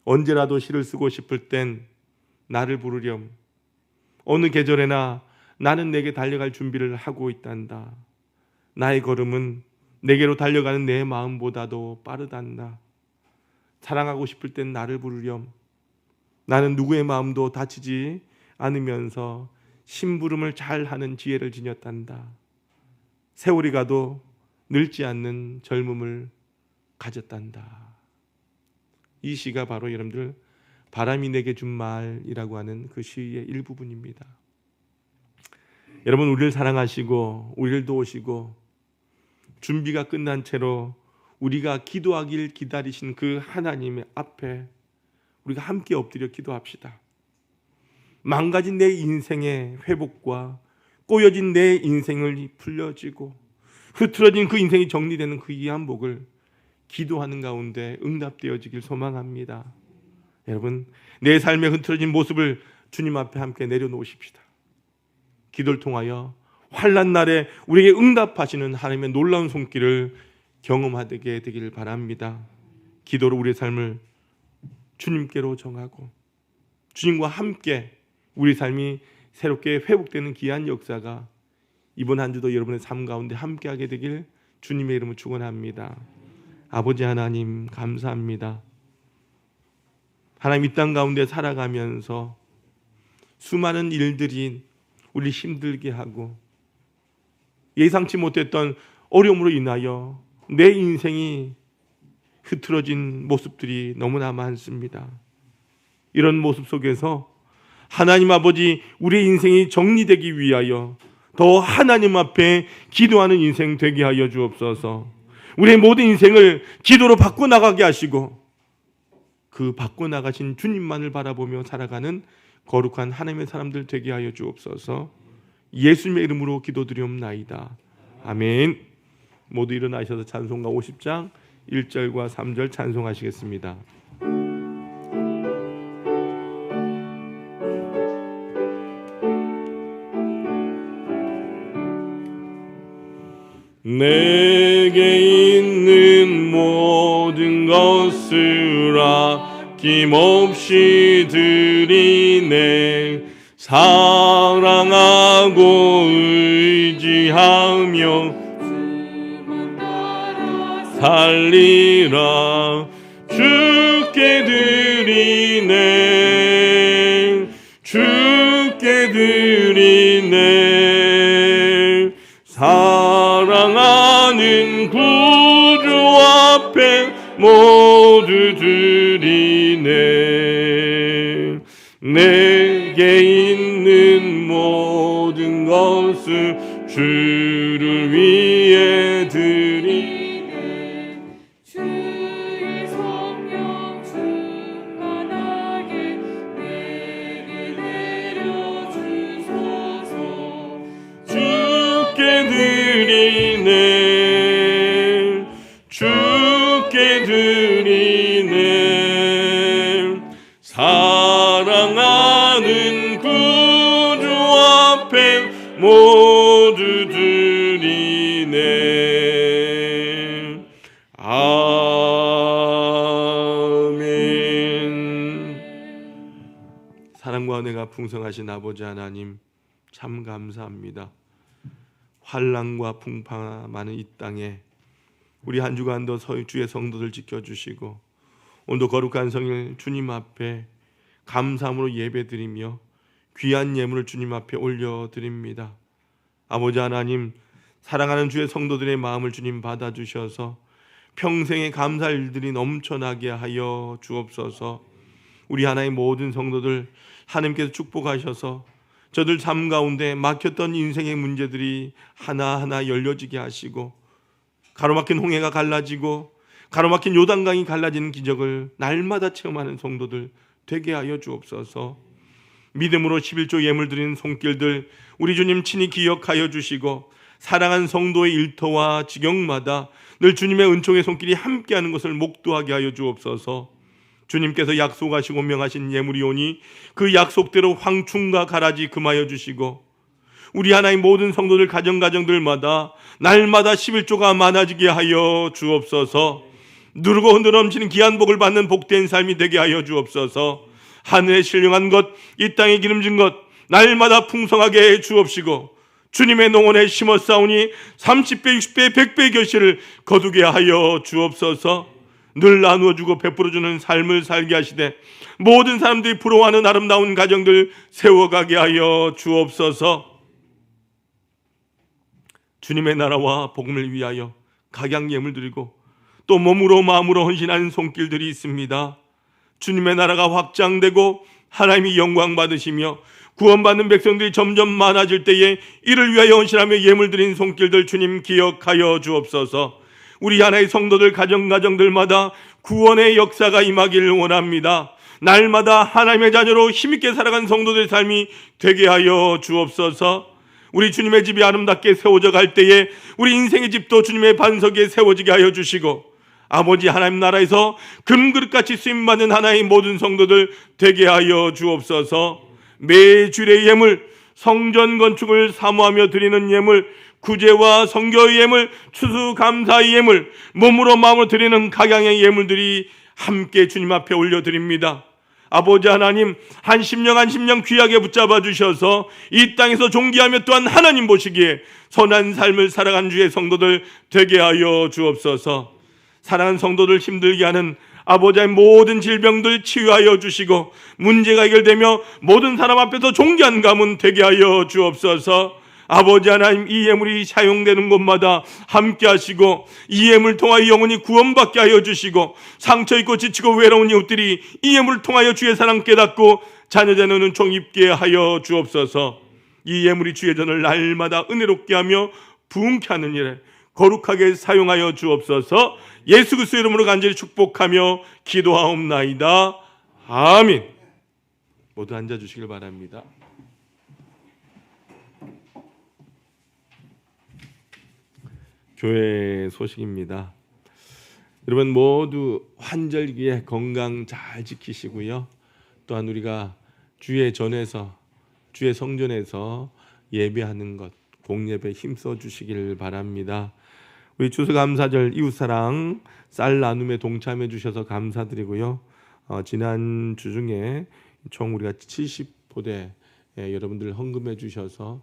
Speaker 1: 언제라도 시를 쓰고 싶을 땐 나를 부르렴. 어느 계절에나 나는 내게 달려갈 준비를 하고 있단다. 나의 걸음은 내게로 달려가는 내 마음보다도 빠르단다. 사랑하고 싶을 땐 나를 부르렴. 나는 누구의 마음도 다치지 않으면서 심부름을 잘하는 지혜를 지녔단다. 세월이 가도 늙지 않는 젊음을 가졌단다. 이 시가 바로 여러분들 바람이 내게 준 말이라고 하는 그 시의 일부분입니다. 여러분, 우리를 사랑하시고 우리를 도우시고 준비가 끝난 채로 우리가 기도하길 기다리신 그 하나님의 앞에 우리가 함께 엎드려 기도합시다. 망가진 내 인생의 회복과 꼬여진 내 인생을 풀려지고 흐트러진 그 인생이 정리되는 그 귀한 복을 기도하는 가운데 응답되어지길 소망합니다. 여러분, 내 삶의 흐트러진 모습을 주님 앞에 함께 내려놓으십시다. 기도를 통하여 환난 날에 우리에게 응답하시는 하나님의 놀라운 손길을 경험하게 되기를 바랍니다. 기도로 우리의 삶을 주님께로 정하고 주님과 함께 우리 삶이 새롭게 회복되는 귀한 역사가 이번 한 주도 여러분의 삶 가운데 함께하게 되길 주님의 이름으로 축원합니다. 아버지 하나님, 감사합니다. 하나님, 이 땅 가운데 살아가면서 수많은 일들이 우리 힘들게 하고 예상치 못했던 어려움으로 인하여 내 인생이 흐트러진 모습들이 너무나 많습니다. 이런 모습 속에서 하나님 아버지, 우리의 인생이 정리되기 위하여 더 하나님 앞에 기도하는 인생 되게 하여 주옵소서. 우리의 모든 인생을 기도로 바꿔나가게 하시고 그 바꿔나가신 주님만을 바라보며 살아가는 거룩한 하나님의 사람들 되게 하여 주옵소서. 예수님의 이름으로 기도드리옵나이다. 아멘. 모두 일어나셔서 찬송가 50장 1절과 3절 찬송하시겠습니다. 내게 있는 모든 것을 아낌없이 드리네. 사랑하고 의지하며 살리라. 주께 드리네. 주께 드리네. 사랑하는 구주 앞에 모두 드리네. 내게 있는 모든 것을 주를 위해 드리네.
Speaker 3: 주의 성령 충만하게 내게 내려주소서.
Speaker 1: 주께 드리네. 주께 드리네. 사랑하는 구주 앞에 모두 드리네. 아멘. 사랑과 은혜가 풍성하신 아버지 하나님, 참 감사합니다. 환난과 풍파가 많은 이 땅에 우리 한 주간도 주의 성도들 지켜주시고 오늘도 거룩한 성일 주님 앞에 감사함으로 예배드리며 귀한 예물을 주님 앞에 올려드립니다. 아버지 하나님, 사랑하는 주의 성도들의 마음을 주님 받아주셔서 평생의 감사 일들이 넘쳐나게 하여 주옵소서. 우리 하나의 모든 성도들 하나님께서 축복하셔서 저들 삶 가운데 막혔던 인생의 문제들이 하나하나 열려지게 하시고 가로막힌 홍해가 갈라지고 가로막힌 요단강이 갈라지는 기적을 날마다 체험하는 성도들 되게 하여 주옵소서. 믿음으로 11조 예물 드리는 손길들 우리 주님 친히 기억하여 주시고 사랑한 성도의 일터와 지경마다 늘 주님의 은총의 손길이 함께하는 것을 목도하게 하여 주옵소서. 주님께서 약속하시고 명하신 예물이 오니 그 약속대로 황충과 가라지 금하여 주시고 우리 하나의 모든 성도들 가정들마다 날마다 11조가 많아지게 하여 주옵소서. 누르고 흔들어 넘치는 귀한 복을 받는 복된 삶이 되게 하여 주옵소서. 하늘에 신령한 것, 이 땅에 기름진 것 날마다 풍성하게 해 주옵시고 주님의 농원에 심었사오니 30배, 60배, 100배의 결실을 거두게 하여 주옵소서. 늘 나누어주고 베풀어주는 삶을 살게 하시되 모든 사람들이 부러워하는 아름다운 가정들 세워가게 하여 주옵소서. 주님의 나라와 복음을 위하여 각양 예물 드리고 또 몸으로 마음으로 헌신하는 손길들이 있습니다. 주님의 나라가 확장되고 하나님이 영광 받으시며 구원받는 백성들이 점점 많아질 때에 이를 위하여 헌신하며 예물 드린 손길들 주님 기억하여 주옵소서. 우리 하나의 성도들 가정들마다 구원의 역사가 임하기를 원합니다. 날마다 하나님의 자녀로 힘있게 살아간 성도들의 삶이 되게 하여 주옵소서. 우리 주님의 집이 아름답게 세워져 갈 때에 우리 인생의 집도 주님의 반석에 세워지게 하여 주시고 아버지 하나님 나라에서 금그릇같이 쓰임받는 하나의 모든 성도들 되게 하여 주옵소서. 매 주일의 예물, 성전 건축을 사모하며 드리는 예물, 구제와 성교의 예물, 추수감사의 예물, 몸으로 마음으로 드리는 각양의 예물들이 함께 주님 앞에 올려드립니다. 아버지 하나님, 한 심령 귀하게 붙잡아 주셔서 이 땅에서 존귀하며 또한 하나님 보시기에 선한 삶을 살아간 주의 성도들 되게 하여 주옵소서. 사랑하는 성도들 힘들게 하는 아버지의 모든 질병들 치유하여 주시고 문제가 해결되며 모든 사람 앞에서 존귀한 가문 되게 하여 주옵소서. 아버지 하나님, 이 예물이 사용되는 곳마다 함께 하시고 이 예물을 통하여 영혼이 구원받게 하여 주시고 상처 입고 지치고 외로운 이웃들이 이 예물을 통하여 주의 사랑 깨닫고 자녀되는 은총 입게 하여 주옵소서. 이 예물이 주의 전을 날마다 은혜롭게 하며 부흥케 하는 일에 거룩하게 사용하여 주옵소서. 예수 그리스도의 이름으로 간절히 축복하며 기도하옵나이다. 아멘. 모두 앉아주시길 바랍니다. 교회 소식입니다. 여러분 모두 환절기에 건강 잘 지키시고요. 또한 우리가 주의 전에서, 주의 성전에서 예배하는 것, 공예배에 힘써 주시길 바랍니다. 우리 추수감사절 이웃사랑 쌀 나눔에 동참해 주셔서 감사드리고요. 지난 주 중에 총 우리가 70포대 여러분들 헌금해 주셔서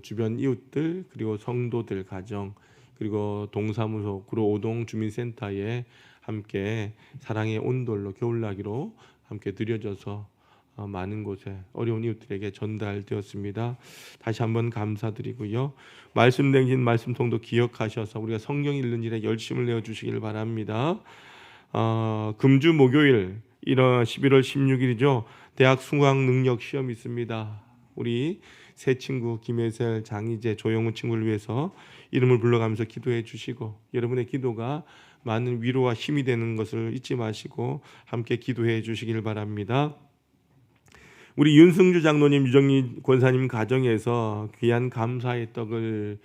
Speaker 1: 주변 이웃들 그리고 성도들 가정 그리고 동사무소 구로오동 주민센터에 함께 사랑의 온돌로 겨울나기로 함께 드려져서 많은 곳에 어려운 이웃들에게 전달되었습니다. 다시 한번 감사드리고요. 말씀 댕긴 말씀 통도 기억하셔서 우리가 성경 읽는 일에 열심을 내어 주시길 바랍니다. 금주 목요일 11월 16일이죠. 대학 수강 능력 시험이 있습니다. 우리 새 친구 김혜슬, 장희재, 조영훈 친구를 위해서 이름을 불러가면서 기도해 주시고 여러분의 기도가 많은 위로와 힘이 되는 것을 잊지 마시고 함께 기도해 주시길 바랍니다. 우리 윤승주 장로님, 유정리 권사님 가정에서 귀한 감사의 떡을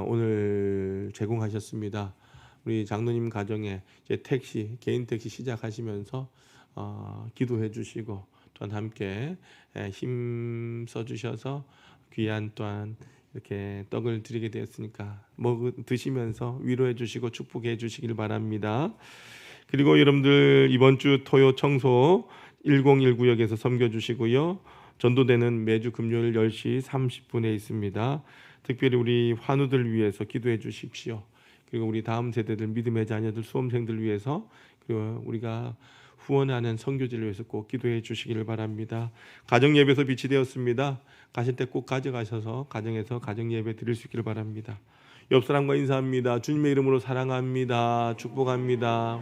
Speaker 1: 오늘 제공하셨습니다. 우리 장로님 가정에 이제 택시, 개인 택시 시작하시면서 기도해 주시고 또한 함께 힘 써주셔서 귀한 또한 이렇게 떡을 드리게 되었으니까 드시면서 위로해 주시고 축복해 주시길 바랍니다. 그리고 여러분들 이번 주 토요 청소 1019역에서 섬겨주시고요. 전도대는 매주 금요일 10시 30분에 있습니다. 특별히 우리 환우들 위해서 기도해 주십시오. 그리고 우리 다음 세대들, 믿음의 자녀들, 수험생들 위해서 그리고 우리가 후원하는 선교지를 위해서 꼭 기도해 주시기를 바랍니다. 가정예배에서 빛이 되었습니다. 가실 때 꼭 가져가셔서 가정에서 가정예배 드릴 수 있기를 바랍니다. 옆 사람과 인사합니다. 주님의 이름으로 사랑합니다. 축복합니다.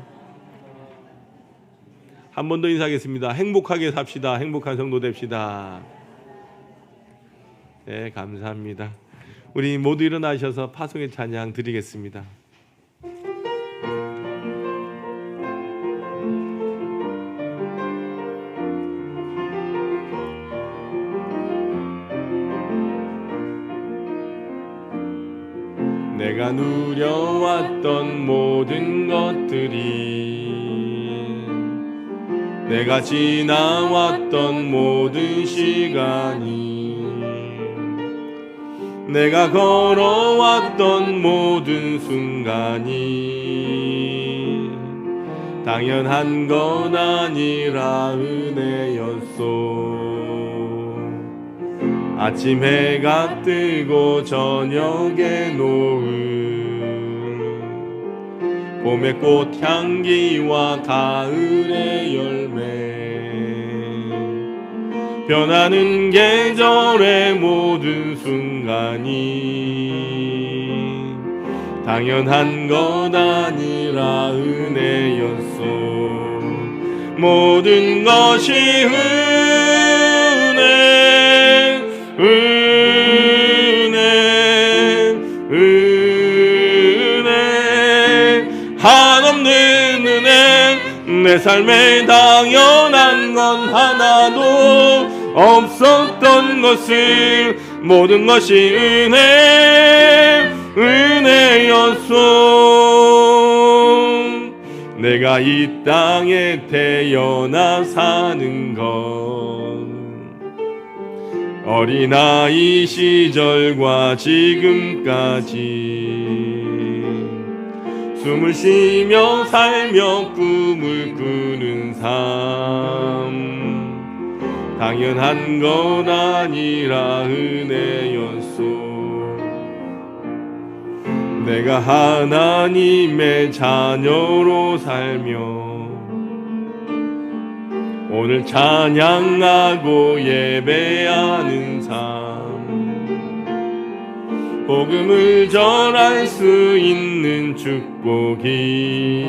Speaker 1: 한 번 더 인사하겠습니다. 행복하게 삽시다. 행복한 성도 됩시다. 네, 감사합니다. 우리 모두 일어나셔서 파송의 찬양 드리겠습니다. 내가 누려왔던 모든 것들이 내가 지나왔던 모든 시간이 내가 걸어왔던 모든 순간이 당연한 건 아니라 은혜였소. 아침 해가 뜨고 저녁에 노을 봄의 꽃향기와 가을의 열매 변하는 계절의 모든 순간이 당연한 것 아니라 은혜였소. 모든 것이 은혜 한없는 은혜. 내 삶에 당연한 건 하나도 없었던 것을 모든 것이 은혜였소. 내가 이 땅에 태어나 사는 건 어린아이 시절과 지금까지 숨을 쉬며 살며 꿈을 꾸는 삶 당연한 건 아니라 은혜였소. 내가 하나님의 자녀로 살며 오늘 찬양하고 예배하는 삶 복음을 전할 수 있는 축복이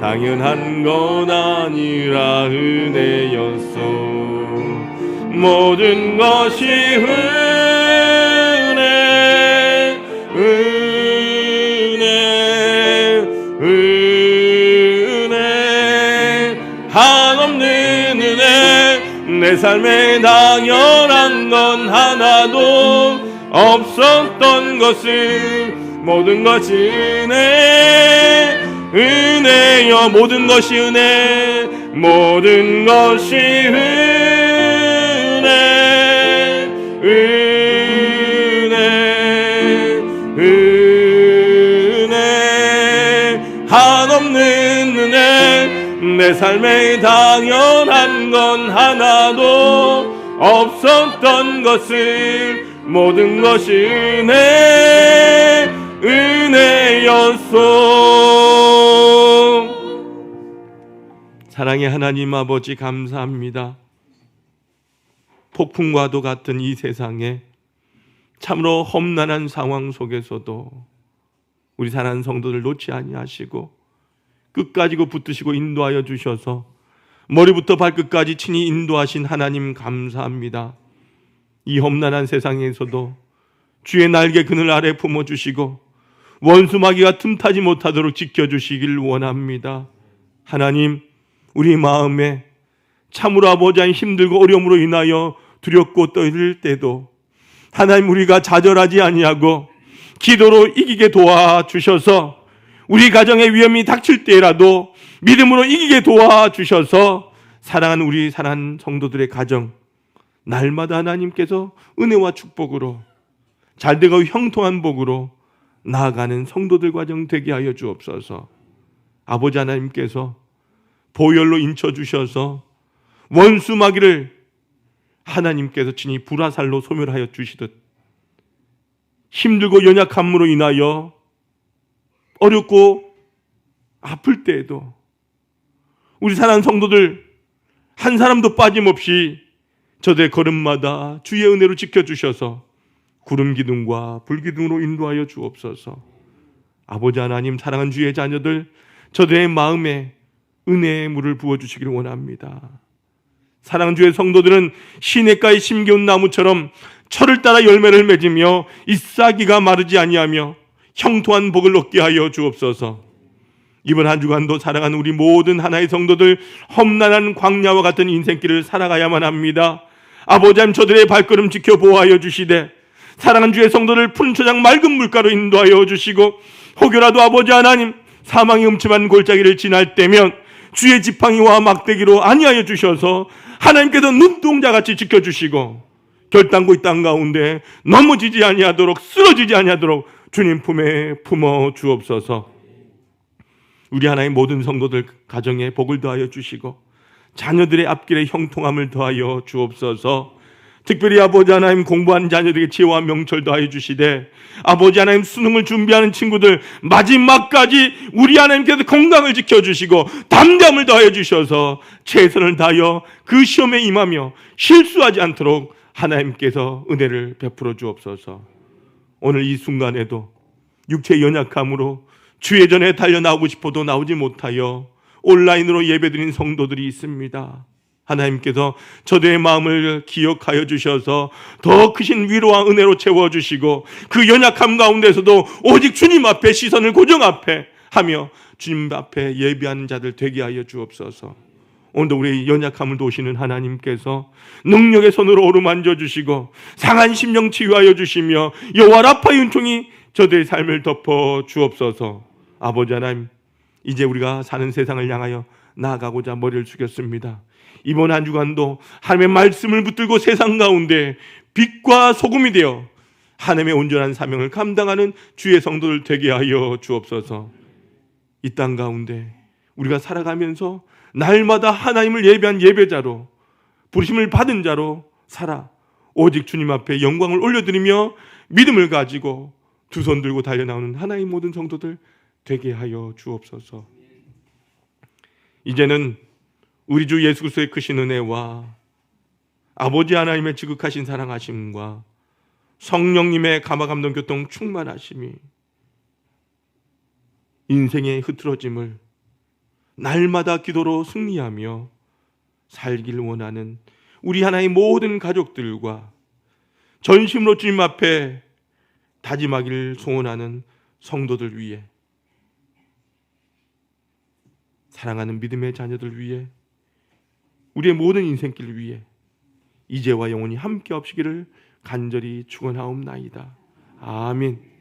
Speaker 1: 당연한 건 아니라 은혜였소. 모든 것이 은혜 한없는 은혜 내 삶에 당연한 건 하나도 없었던 것을 모든 것이 은혜여 모든 것이 은혜 모든 것이 은혜 한없는 은혜 내 삶에 당연한 건 하나도 없었던 것을 모든 것이 은혜였소. 사랑의 하나님 아버지 감사합니다. 폭풍과도 같은 이 세상에 참으로 험난한 상황 속에서도 우리 사랑하는 성도들 놓지 아니하시고 끝까지 붙드시고 인도하여 주셔서 머리부터 발끝까지 친히 인도하신 하나님 감사합니다. 이 험난한 세상에서도 주의 날개 그늘 아래 품어주시고 원수마귀가 틈타지 못하도록 지켜주시길 원합니다. 하나님, 우리 마음에 참으로 아버지 하나님 힘들고 어려움으로 인하여 두렵고 떨릴 때도 하나님 우리가 좌절하지 아니하고 기도로 이기게 도와주셔서 우리 가정에 위험이 닥칠 때라도 믿음으로 이기게 도와주셔서 사랑하는 우리 사랑하는 성도들의 가정 날마다 하나님께서 은혜와 축복으로 잘되고 형통한 복으로 나아가는 성도들 과정 되게 하여 주옵소서. 아버지 하나님께서 보혈로 인쳐주셔서 원수마귀를 하나님께서 친히 불화살로 소멸하여 주시듯 힘들고 연약함으로 인하여 어렵고 아플 때에도 우리 사랑하는 성도들 한 사람도 빠짐없이 저들의 걸음마다 주의 은혜로 지켜주셔서 구름 기둥과 불 기둥으로 인도하여 주옵소서. 아버지 하나님 사랑하는 주의 자녀들 저들의 마음에 은혜의 물을 부어주시기를 원합니다. 사랑하는 주의 성도들은 시냇가에 심겨온 나무처럼 철을 따라 열매를 맺으며 잎사귀가 마르지 아니하며 형통한 복을 얻게 하여 주옵소서. 이번 한 주간도 사랑하는 우리 모든 하나의 성도들 험난한 광야와 같은 인생길을 살아가야만 합니다. 아버지 하나님 저들의 발걸음 지켜 보호하여 주시되 사랑하는 주의 성도들 푸른 초장 맑은 물가로 인도하여 주시고 혹여라도 아버지 하나님 사망의 음침한 골짜기를 지날 때면 주의 지팡이와 막대기로 안위하여 주셔서 하나님께서 눈동자같이 지켜주시고 결단코 이 땅 가운데 넘어지지 아니하도록 쓰러지지 아니하도록 주님 품에 품어 주옵소서. 우리 하나의 모든 성도들 가정에 복을 더하여 주시고 자녀들의 앞길에 형통함을 더하여 주옵소서. 특별히 아버지 하나님 공부하는 자녀들에게 지혜와 명철 더하여 주시되 아버지 하나님 수능을 준비하는 친구들 마지막까지 우리 하나님께서 건강을 지켜주시고 담대함을 더하여 주셔서 최선을 다하여 그 시험에 임하며 실수하지 않도록 하나님께서 은혜를 베풀어 주옵소서. 오늘 이 순간에도 육체의 연약함으로 주의 전에 달려나오고 싶어도 나오지 못하여 온라인으로 예배드린 성도들이 있습니다. 하나님께서 저들의 마음을 기억하여 주셔서 더 크신 위로와 은혜로 채워주시고 그 연약함 가운데서도 오직 주님 앞에 시선을 고정 앞에 하며 주님 앞에 예배하는 자들 되게 하여 주옵소서. 오늘도 우리의 연약함을 도시는 하나님께서 능력의 손으로 어루만져 주시고 상한 심령 치유하여 주시며 여호와 라파의 은총이 저들의 삶을 덮어 주옵소서. 아버지 하나님 이제 우리가 사는 세상을 향하여 나아가고자 머리를 숙였습니다. 이번 한 주간도 하나님의 말씀을 붙들고 세상 가운데 빛과 소금이 되어 하나님의 온전한 사명을 감당하는 주의 성도들 되게 하여 주옵소서. 이 땅 가운데 우리가 살아가면서 날마다 하나님을 예배한 예배자로, 부르심을 받은 자로 살아 오직 주님 앞에 영광을 올려드리며 믿음을 가지고 두 손 들고 달려나오는 하나님의 모든 성도들 되게 하여 주옵소서. 이제는 우리 주 예수 그리스도의 크신 은혜와 아버지 하나님의 지극하신 사랑하심과 성령님의 감화감동 교통 충만하심이 인생의 흐트러짐을 날마다 기도로 승리하며 살기를 원하는 우리 하나의 모든 가족들과 전심으로 주님 앞에 다짐하기를 소원하는 성도들 위해, 사랑하는 믿음의 자녀들 위해, 우리의 모든 인생길 위해 이제와 영원히 함께 없시기를 간절히 축원하옵나이다. 아멘.